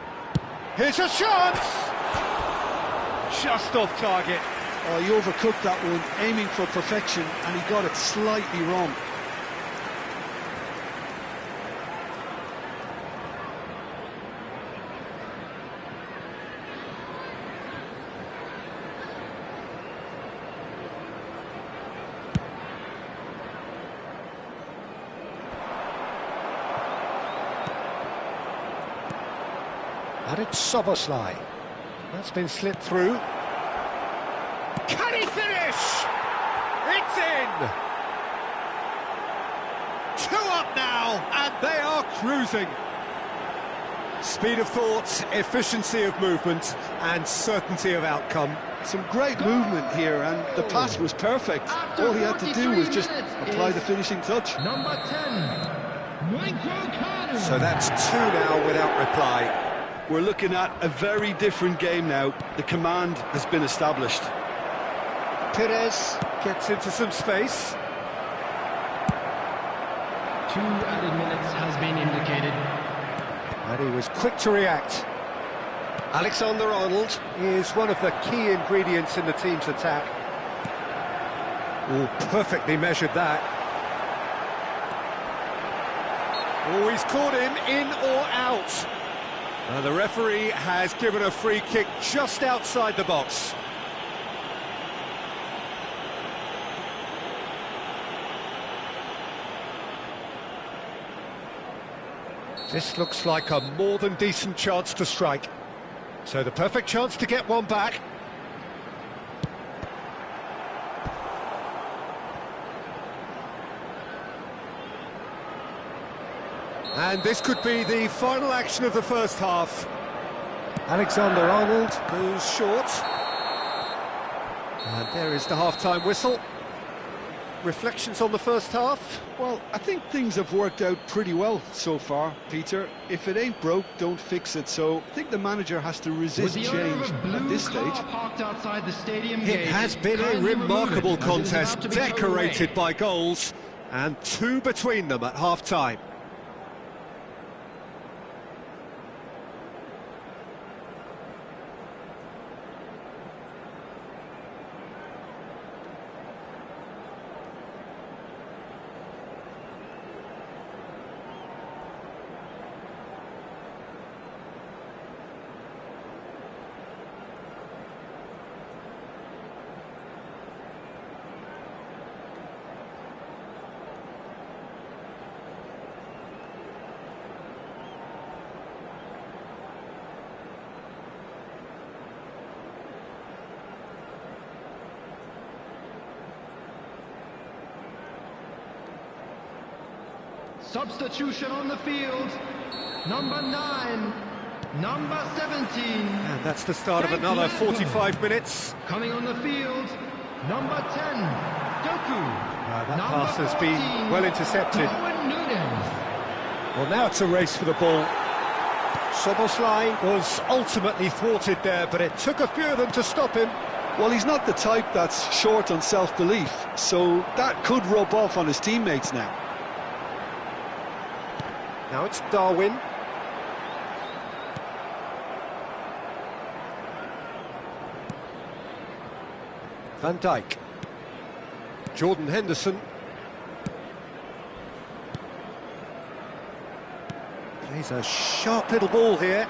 A: Here's a chance! Just off target.
B: Oh, he overcooked that one, aiming for perfection, and he got it slightly wrong.
A: And it's Soboslai. That's been slipped through. Can he finish? It's in! 2 up now, and they are cruising. Speed of thought, efficiency of movement, and certainty of outcome.
B: Some great movement here, and the pass was perfect. All he had to do was just apply the finishing touch.
C: Number 10, Michael Carter.
A: So that's 2 now without reply.
B: We're looking at a very different game now. The command has been established.
A: Perez gets into some space.
D: 2 added minutes has been indicated.
A: And he was quick to react. Alexander-Arnold is one of the key ingredients in the team's attack. Oh, perfectly measured that. Oh, he's caught him in or out. The referee has given a free kick just outside the box. This looks like a more than decent chance to strike. So the perfect chance to get one back. And this could be the final action of the first half. Alexander-Arnold goes short. And there is the half-time whistle. Reflections on the first half?
B: Well, I think things have worked out pretty well so far, Peter. If it ain't broke, don't fix it. So I think the manager has to resist change at this stage.
A: It has been a remarkable contest, decorated by goals, and 2 between them at half-time.
C: Substitution on the field. Number 9, number 17.
A: And that's the start of another 45 minutes.
C: Coming on the field, number 10, Doku.
A: That pass has been well intercepted.
C: Darwin Núñez.
A: Well, now it's a race for the ball. Soboslai was ultimately thwarted there, but it took a few of them to stop him.
B: Well, he's not the type that's short on self-belief, so that could rub off on his teammates now.
A: Now it's Darwin. Van Dijk. Jordan Henderson. Plays a sharp little ball here.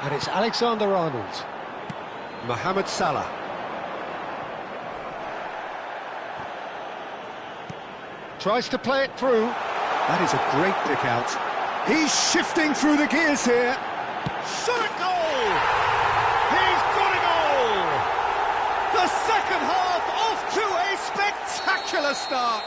A: And it's Alexander-Arnold. Mohamed Salah. Tries to play it through. That is a great pick out. He's shifting through the gears here. Shot a goal! He's got a goal! The second half off to a spectacular start.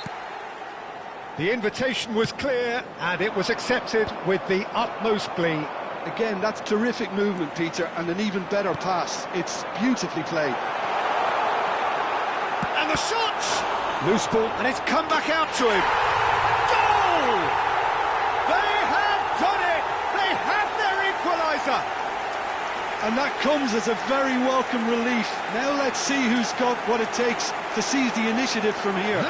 A: The invitation was clear and it was accepted with the utmost glee.
B: Again, that's terrific movement, Peter, and an even better pass. It's beautifully played.
A: And the shot! Loose ball, and it's come back out to him. Goal! They have done it! They have their equaliser!
B: And that comes as a very welcome relief. Now let's see who's got what it takes to seize the initiative from here.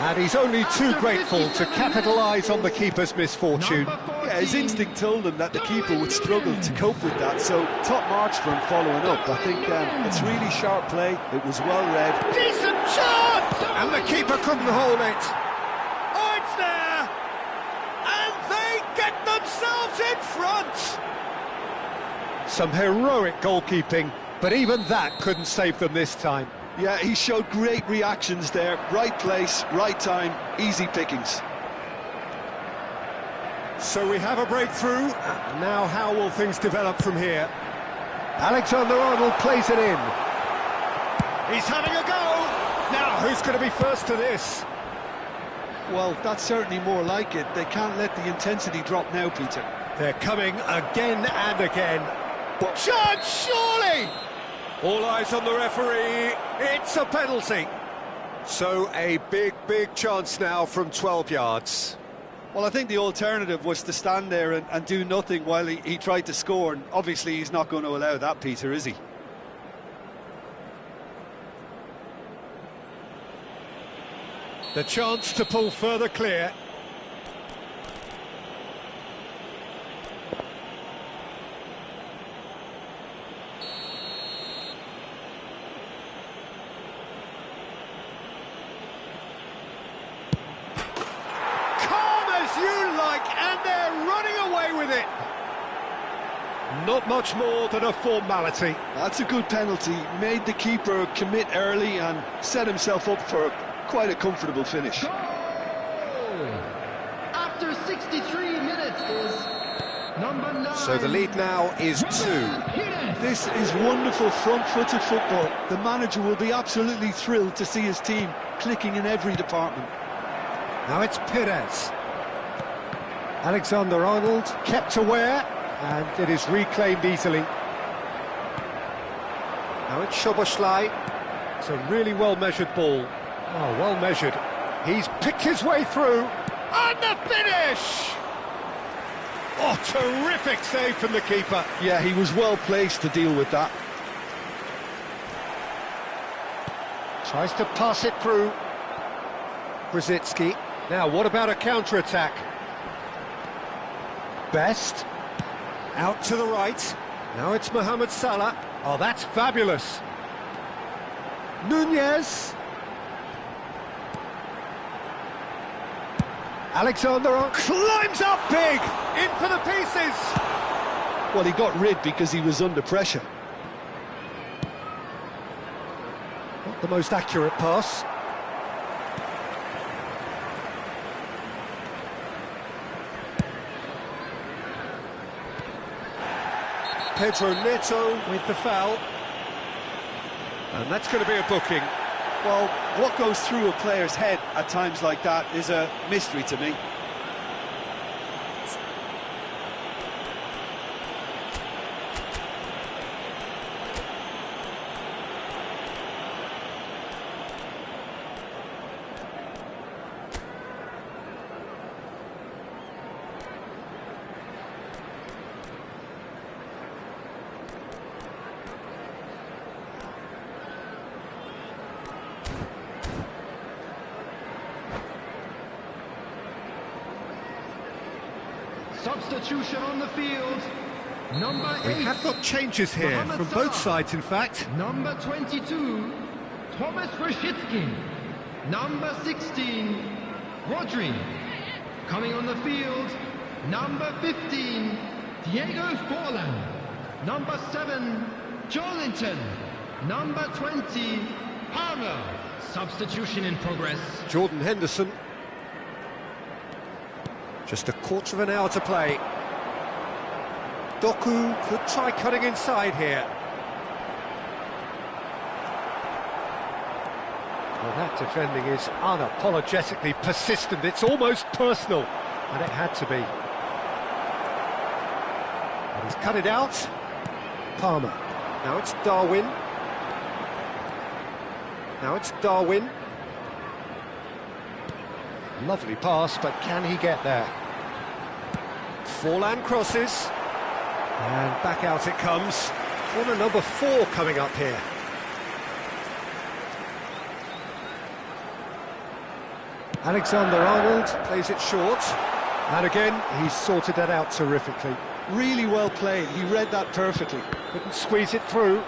A: And he's only too grateful to capitalise on the keeper's misfortune.
B: Yeah, his instinct told him that the keeper would struggle to cope with that, so top marks for him following up. I think it's really sharp play, it was well read.
A: Decent shot! And the keeper couldn't hold it. Oh, it's there! And they get themselves in front! Some heroic goalkeeping, but even that couldn't save them this time.
B: Yeah, he showed great reactions there. Right place, right time, easy pickings.
A: So we have a breakthrough. Now how will things develop from here? Alexander-Arnold plays it in. He's having a go! Now who's going to be first to this?
B: Well, that's certainly more like it. They can't let the intensity drop now, Peter.
A: They're coming again and again. Chance, surely! All eyes on the referee, it's a penalty. So a big chance now from 12 yards.
B: Well, I think the alternative was to stand there and do nothing while he tried to score, and obviously he's not going to allow that, Peter, is he?
A: The chance to pull further clear. Not much more than a formality.
B: That's a good penalty. Made the keeper commit early and set himself up for quite a comfortable finish.
C: Goal! After 63 minutes is number 9.
A: So the lead now is 2.
B: This is wonderful front-footed football. The manager will be absolutely thrilled to see his team clicking in every department.
A: Now it's Perez. Alexander-Arnold kept aware. And it is reclaimed easily. Now it's Szoboszlai. It's a really well-measured ball. Oh, well measured. He's picked his way through. And the finish! Oh, terrific save from the keeper.
B: Yeah, he was well placed to deal with that.
A: Tries to pass it through. Brzezinski. Now, what about a counter-attack? Best. Out to the right. Now it's Mohamed Salah. Oh, that's fabulous. Nunez. Alexander climbs up big. In for the pieces.
B: Well, he got rid because he was under pressure.
A: Not the most accurate pass. Pedro Neto with the foul. And that's going to be a booking.
B: Well, what goes through a player's head at times like that is a mystery to me.
C: Substitution on the field. Number 8.
A: We have got changes here
C: Mohamed
A: from both
C: Salah.
A: sides, in fact.
C: Number 22, Thomas Rashitsky. Number 16, Rodri. Coming on the field, number 15, Diego Forlan. Number 7, Joelinton. Number 20, Palmer. Substitution in progress.
A: Jordan Henderson. Just a quarter of an hour to play. Doku could try cutting inside here. Well, that defending is unapologetically persistent. It's almost personal, and it had to be. And he's cut it out. Palmer. Now it's Darwin. Now it's Darwin. Lovely pass, but can he get there? Forlan crosses. And back out it comes. Corner number 4 coming up here. Alexander-Arnold plays it short. And again, he's sorted that out terrifically.
B: Really well played, he read that perfectly.
A: Couldn't squeeze it through.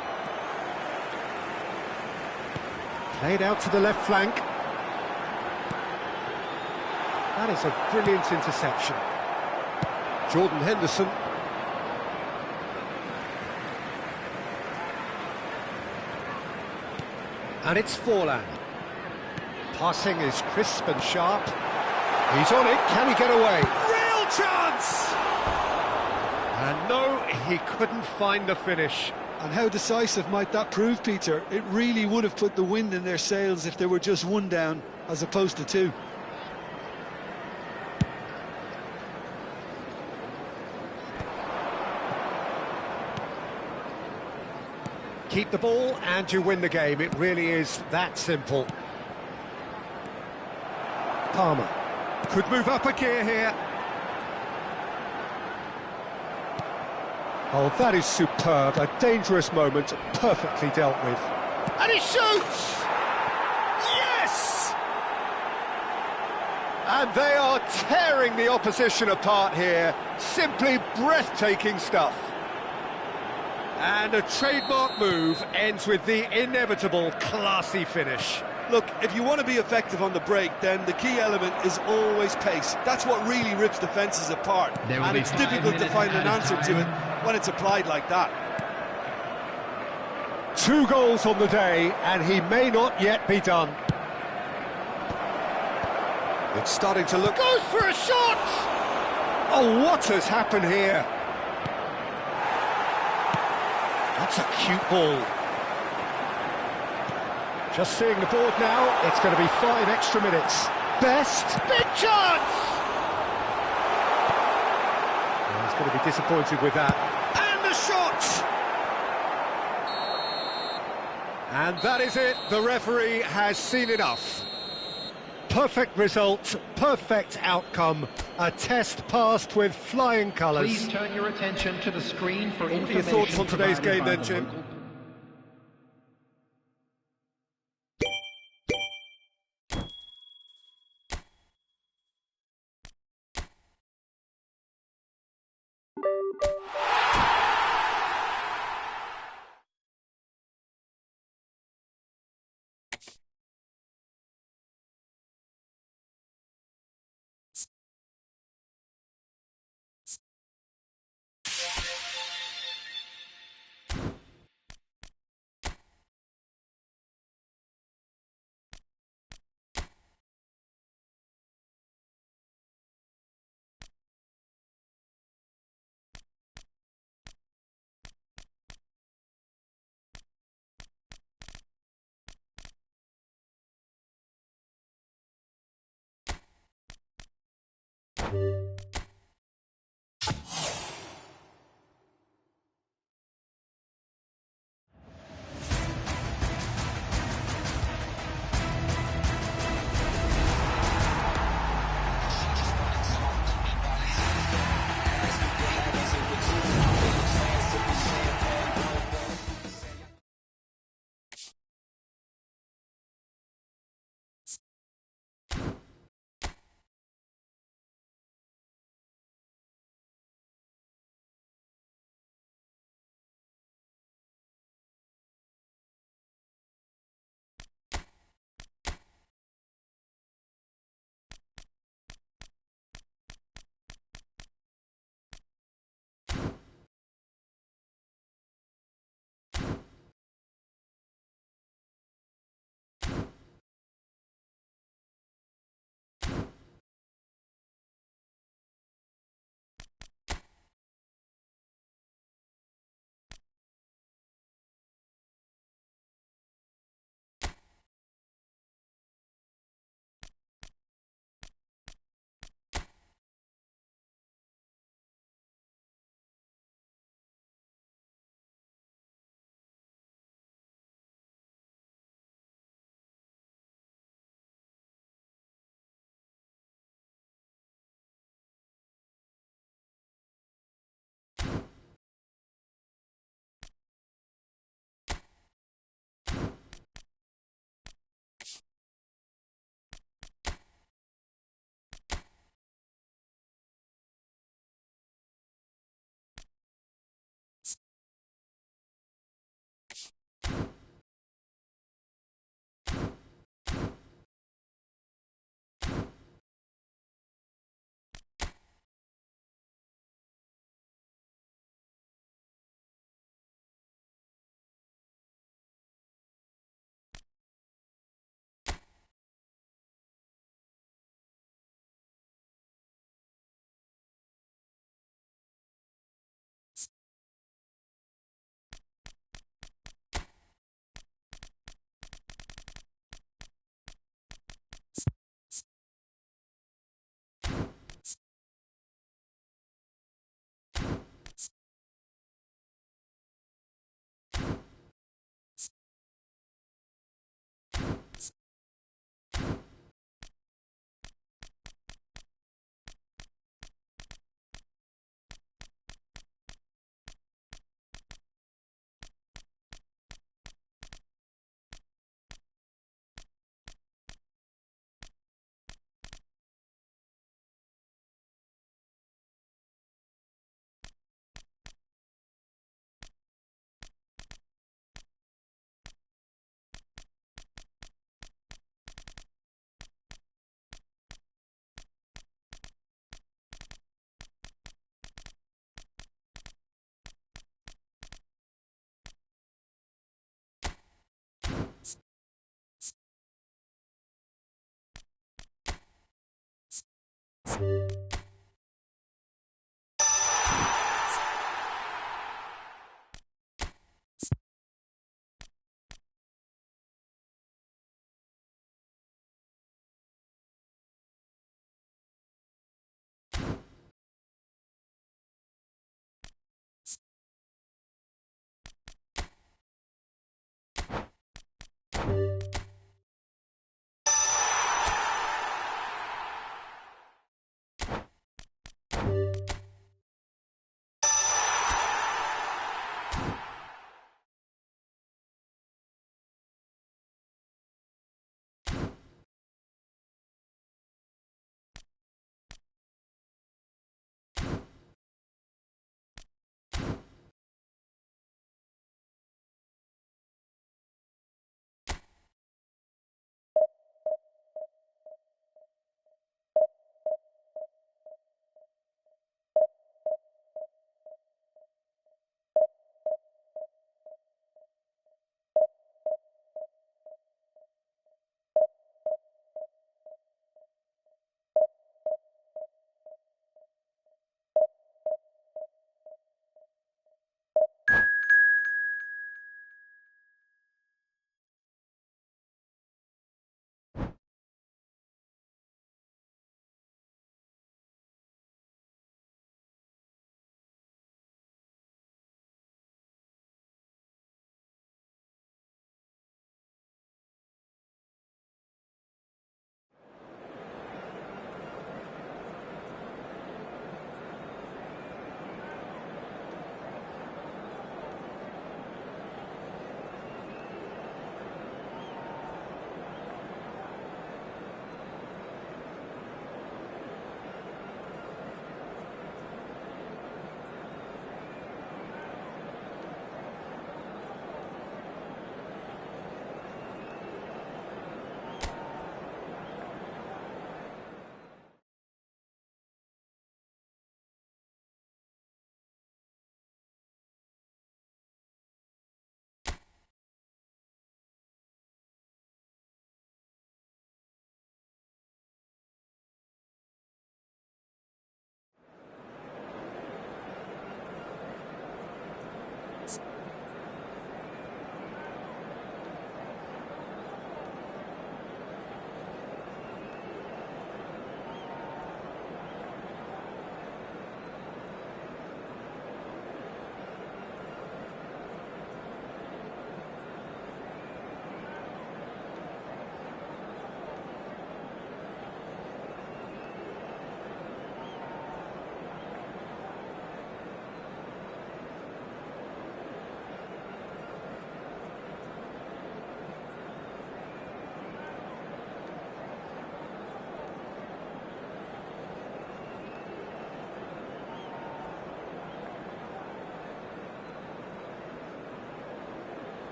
A: Played out to the left flank. That is a brilliant interception. Jordan Henderson. And it's Forlan. Passing is crisp and sharp. He's on it, can he get away? Real chance! And no, he couldn't find the finish.
B: And how decisive might that prove, Peter? It really would have put the wind in their sails if they were just 1 down, as opposed to 2.
A: Keep the ball and you win the game. It really is that simple. Palmer could move up a gear here. Oh, that is superb. A dangerous moment, perfectly dealt with. And he shoots! Yes! And they are tearing the opposition apart here. Simply breathtaking stuff. And a trademark move ends with the inevitable classy finish.
B: Look, if you want to be effective on the break, then the key element is always pace. That's what really rips defences apart. And it's difficult to find an answer to it when it's applied like that.
A: 2 goals on the day, and he may not yet be done. It's starting to look... Goes for a shot! Oh, what has happened here? That's a cute ball. Just seeing the board now, it's going to be 5 extra minutes. Best, big chance! Well, he's going to be disappointed with that. And the shot! And that is it, the referee has seen enough. Perfect result, perfect outcome, a test passed with flying colours.
D: Please turn your attention to the screen for information.
A: What are your thoughts on today's game then, Jim?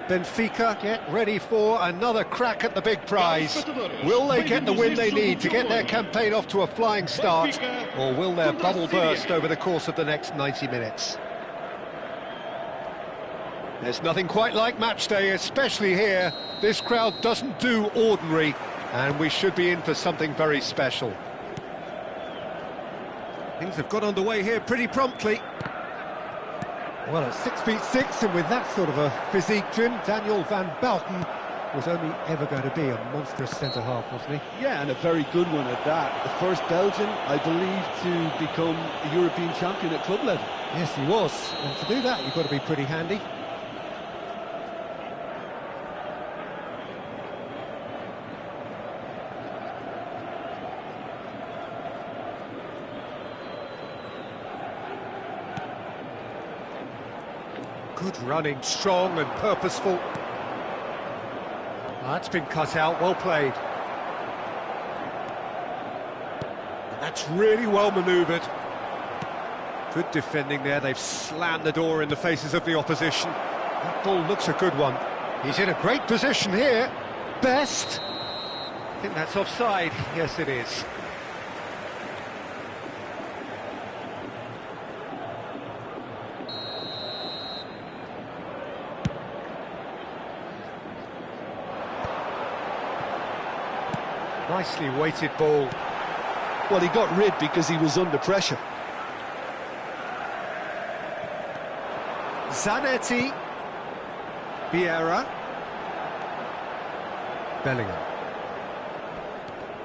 A: Benfica get ready for another crack at the big prize. Will they get the win they need to get their campaign off to a flying start, or will their bubble burst over the course of the next 90 minutes? There's nothing quite like match day, especially here. This crowd doesn't do ordinary, and we should be in for something very special. Things have got underway here pretty promptly. Well, at 6'6", and with that sort of a physique, Jim, Daniel van Bouten was only ever going to be a monstrous centre-half, wasn't he?
B: Yeah, and a very good one at that. The first Belgian, I believe, to become a European champion at club level.
A: Yes, he was. And to do that, you've got to be pretty handy. Good running, strong and purposeful. That's been cut out, well played. And that's really well manoeuvred. Good defending there, they've slammed the door in the faces of the opposition. That ball looks a good one. He's in a great position here. Best. I think that's offside. Yes, it is. Nicely weighted ball.
B: Well, he got rid because he was under pressure.
A: Zanetti. Vieira. Bellingham.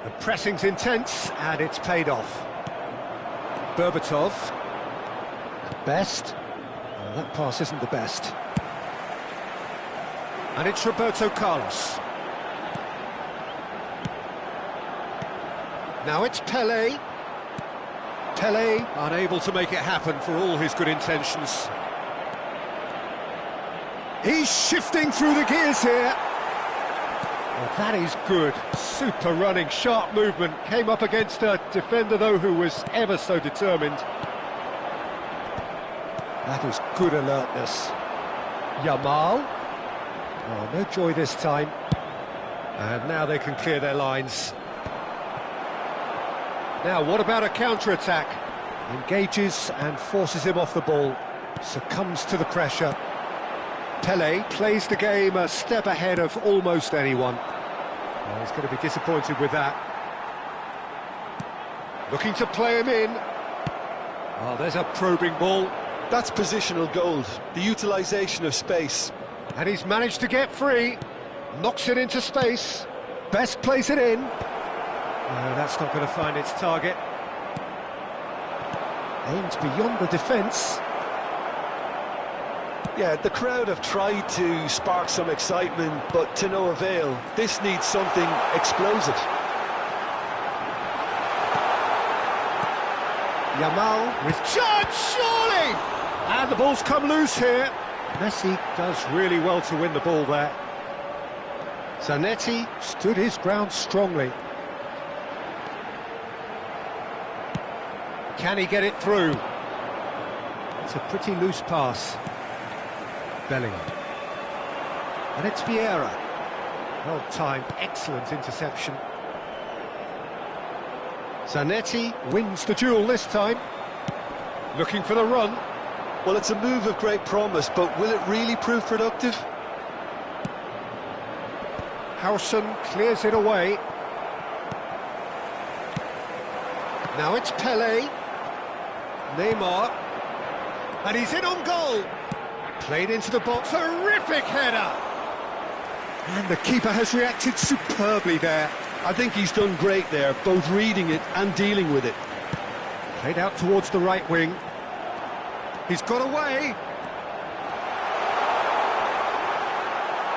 A: The pressing's intense, and it's paid off. Berbatov. Best. Well, that pass isn't the best. And it's Roberto Carlos. Now it's Pelé. Pelé unable to make it happen for all his good intentions. He's shifting through the gears here. Well, that is good. Super running, sharp movement. Came up against a defender, though, who was ever so determined. That is good alertness. Yamal. Oh, no joy this time. And now they can clear their lines. Now, what about a counter-attack? Engages and forces him off the ball. Succumbs to the pressure. Pelé plays the game a step ahead of almost anyone. Well, he's going to be disappointed with that. Looking to play him in. Oh, there's a probing ball.
B: That's positional gold, the utilisation of space.
A: And he's managed to get free. Knocks it into space. Best plays it in. No, that's not going to find its target. Aims beyond the defence.
B: Yeah, the crowd have tried to spark some excitement, but to no avail. This needs something explosive.
A: Yamal with chance, surely! And the ball's come loose here. Messi does really well to win the ball there. Zanetti stood his ground strongly. Can he get it through? It's a pretty loose pass. Bellingham. And it's Vieira. Well timed, excellent interception. Zanetti wins the duel this time. Looking for the run.
B: Well, it's a move of great promise, but will it really prove productive?
A: Howson clears it away. Now it's Pelé. Neymar. And he's in on goal. Played into the box, terrific header! And the keeper has reacted superbly there.
B: I think he's done great there, both reading it and dealing with it.
A: Played out towards the right wing. He's got away!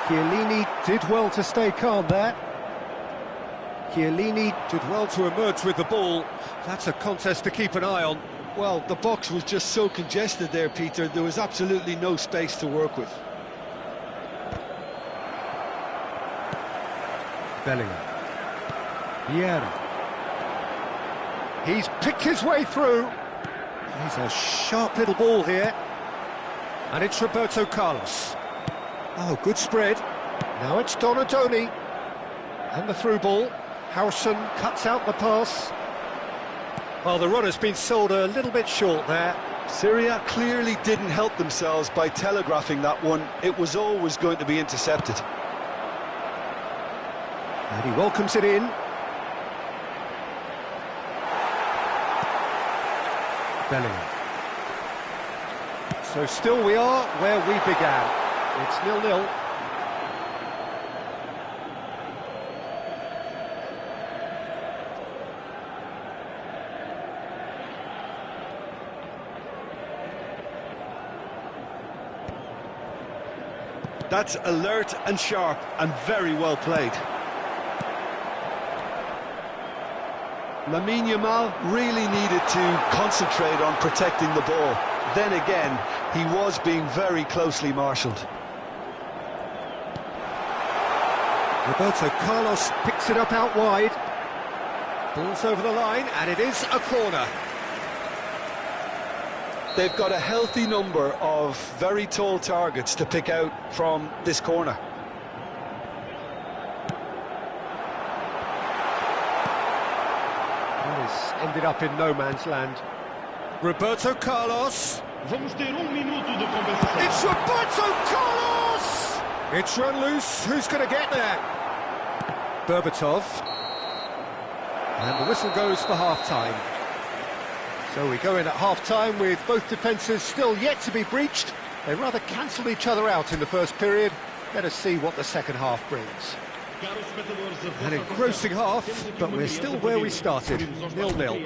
A: Chiellini did well to stay calm there. Chiellini did well to emerge with the ball. That's a contest to keep an eye on.
B: Well, the box was just so congested there, Peter. There was absolutely no space to work with.
A: Bellingham. Vieira. He's picked his way through. He's a sharp little ball here. And it's Roberto Carlos. Oh, good spread. Now it's Donadoni. And the through ball. Howson cuts out the pass. Well, the runner's been sold a little bit short there.
B: Syria clearly didn't help themselves by telegraphing that one. It was always going to be intercepted.
A: And he welcomes it in. Bellingham. So still we are where we began. It's 0-0.
B: That's alert and sharp and very well played. Lamine Yamal really needed to concentrate on protecting the ball. Then again, he was being very closely marshalled.
A: Roberto Carlos picks it up out wide. Ball's over the line, and it is a corner.
B: They've got a healthy number of very tall targets to pick out from this corner.
A: He's ended up in no man's land. Roberto Carlos.
C: Vamos ter minuto de compensação.
A: It's Roberto Carlos! It's run loose. Who's going to get there? Berbatov. And the whistle goes for half-time. So we go in at half-time with both defences still yet to be breached. They rather cancelled each other out in the first period. Let us see what the second half brings. An engrossing half, but we're still where we started, 0-0.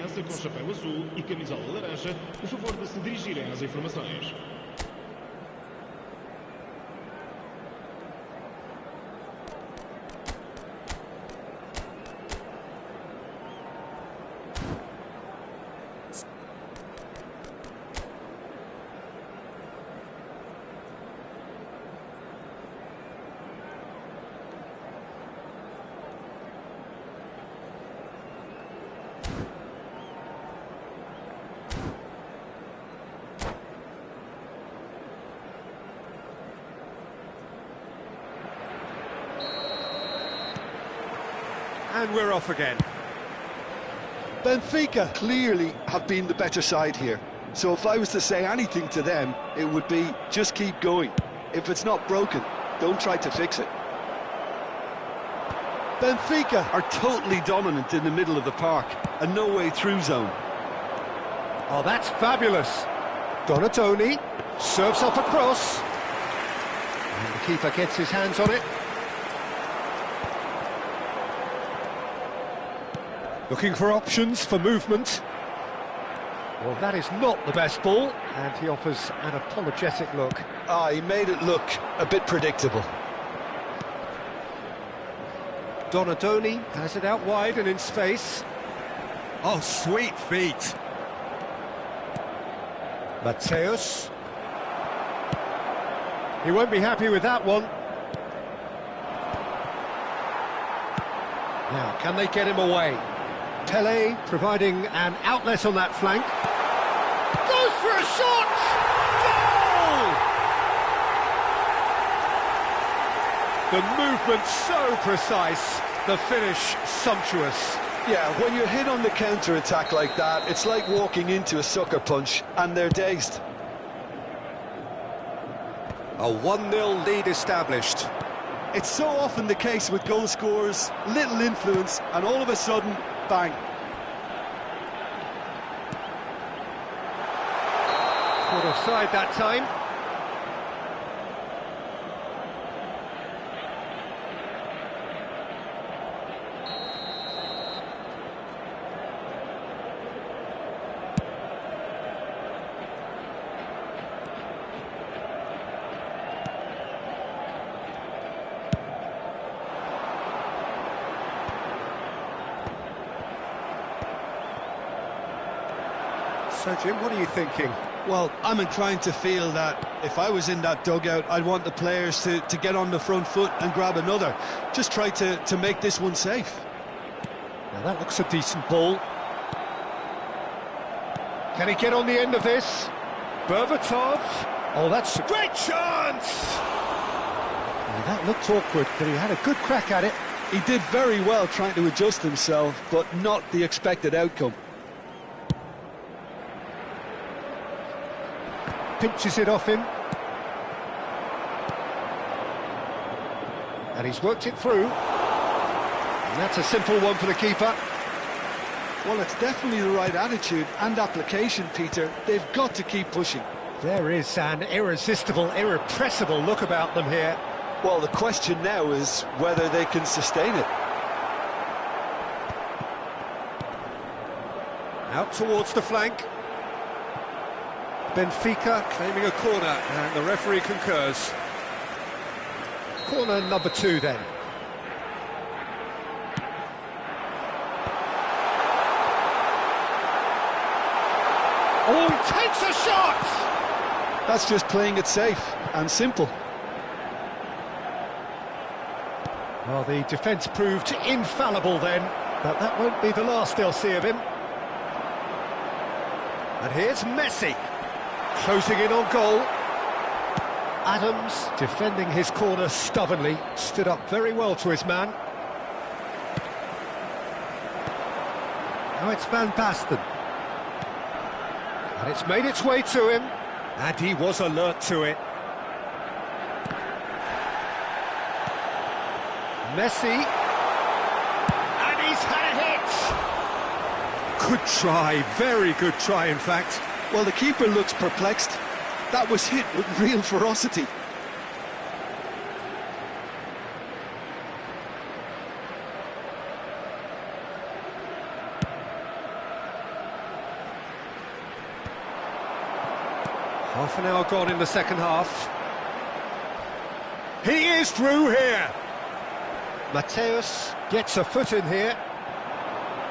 A: And we're off again.
B: Benfica clearly have been the better side here. So if I was to say anything to them, it would be just keep going. If it's not broken, don't try to fix it. Benfica are totally dominant in the middle of the park, a no-way through zone.
A: Oh, that's fabulous. Donatoni serves up a cross. And the keeper gets his hands on it. Looking for options for movement. Well, that is not the best ball, and he offers an apologetic look.
B: He made it look a bit predictable.
A: Donadoni has it out wide and in space. Oh, sweet feet. Mateus. He won't be happy with that one. Now, can they get him away? Pele providing an outlet on that flank. Goes for a shot! Goal! The movement so precise, the finish sumptuous.
B: Yeah, when you're hit on the counter-attack like that, it's like walking into a sucker punch, and they're dazed.
A: A 1-0 lead established.
B: It's so often the case with goal scorers, little influence, and all of a sudden, bang.
A: Caught offside that time. So, Jim, what are you thinking?
B: Well, I'm inclined to feel that if I was in that dugout, I'd want the players to get on the front foot and grab another. Just try to make this one safe.
A: Now that looks a decent ball. Can he get on the end of this? Berbatov. Oh, that's a great chance! Now, that looked awkward, but he had a good crack at it.
B: He did very well trying to adjust himself, but not the expected outcome.
A: Pinches it off him. And he's worked it through. And that's a simple one for the keeper.
B: Well, it's definitely the right attitude and application, Peter. They've got to keep pushing.
A: There is an irresistible, irrepressible look about them here.
B: Well, the question now is whether they can sustain it.
A: Out towards the flank. Benfica claiming a corner, and the referee concurs. Corner number 2 then. Oh, he takes a shot!
B: That's just playing it safe and simple.
A: Well, the defence proved infallible then, but that won't be the last they'll see of him. And here's Messi, closing in on goal. Adams, defending his corner stubbornly, stood up very well to his man. Now it's Van Basten. And it's made its way to him, and he was alert to it. Messi, and he's had a hit! Good try, very good try in fact.
B: Well, the keeper looks perplexed. That was hit with real ferocity.
A: Half an hour gone in the second half. He is through here. Mateus gets a foot in here.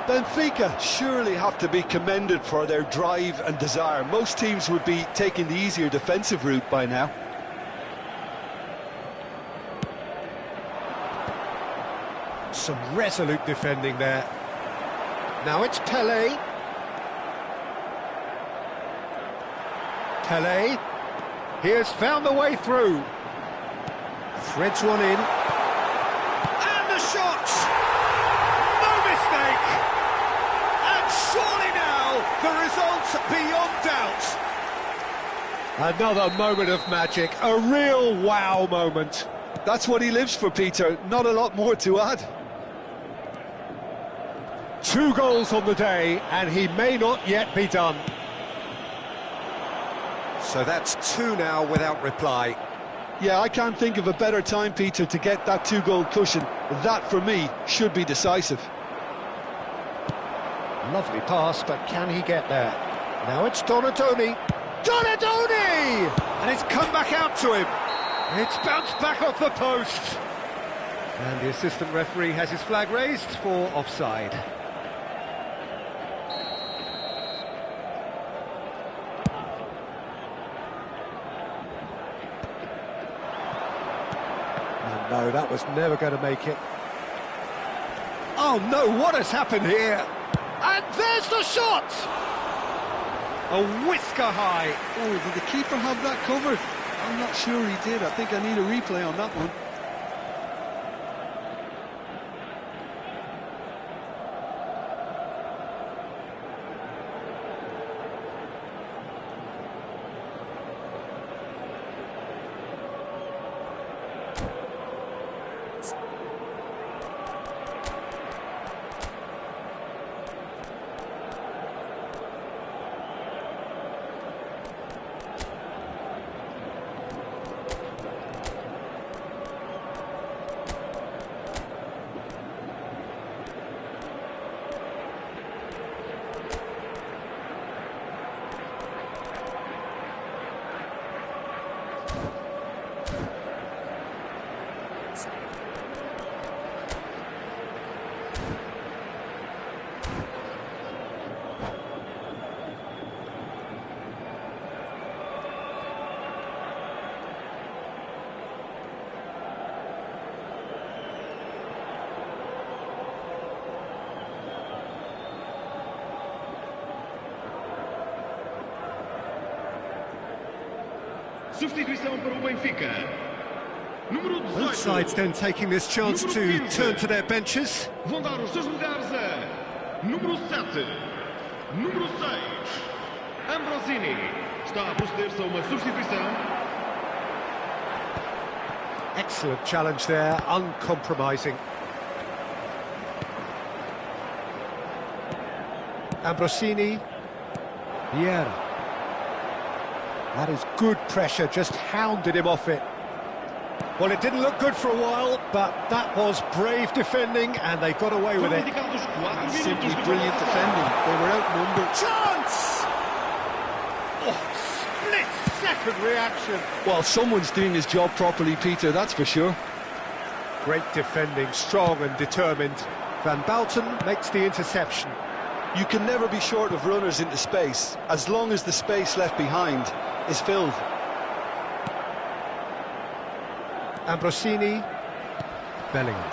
B: Benfica surely have to be commended for their drive and desire. Most teams would be taking the easier defensive route by now.
A: Some resolute defending there. Now it's Pelé. Pelé. He has found the way through. Threads one in. And the shot! No mistake! And surely now, the result beyond doubt. Another moment of magic, a real wow moment.
B: That's what he lives for, Peter. Not a lot more to add.
A: 2 goals on the day, and he may not yet be done. So that's 2 now without reply.
B: Yeah, I can't think of a better time, Peter, to get that 2-goal cushion. That, for me, should be decisive.
A: Lovely pass, but can he get there? Now it's Donadoni. Donadoni! And it's come back out to him. It's bounced back off the post. And the assistant referee has his flag raised for offside. No, that was never going to make it. Oh no, what has happened here? And there's the shot! A whisker high.
B: Oh, did the keeper have that covered? I'm not sure he did. I think I need a replay on that one.
C: Substituição para o Benfica. Número 18.
A: Both sides then taking this chance to turn to their benches.
C: Vão dar os seus lugares a número 7, número 6. Ambrosini está a proceder-se a uma substituição.
A: Excellent challenge there, uncompromising. Ambrosini. Vieira. That is good pressure, just hounded him off it. Well, it didn't look good for a while, but that was brave defending, and they got away with it.
B: Simply brilliant defending. They were outnumbered.
A: Chance! Oh, split-second reaction.
B: Well, someone's doing his job properly, Peter, that's for sure.
A: Great defending, strong and determined. Van Bouten makes the interception.
B: You can never be short of runners into space, as long as the space left behind is filled.
A: Ambrosini, Bellingham.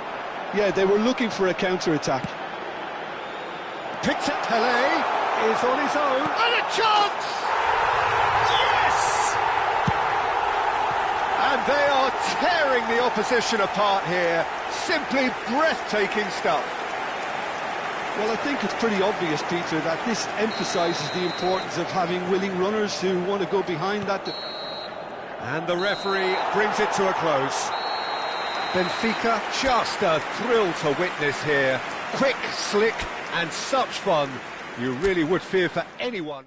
B: Yeah, they were looking for a counter-attack.
A: Picks it, Pelé is on his own, and a chance! Yes! And they are tearing the opposition apart here. Simply breathtaking stuff.
B: Well, I think it's pretty obvious, Peter, that this emphasises the importance of having willing runners who want to go behind that.
A: And the referee brings it to a close. Benfica, just a thrill to witness here. Quick, slick, and such fun. You really would fear for anyone.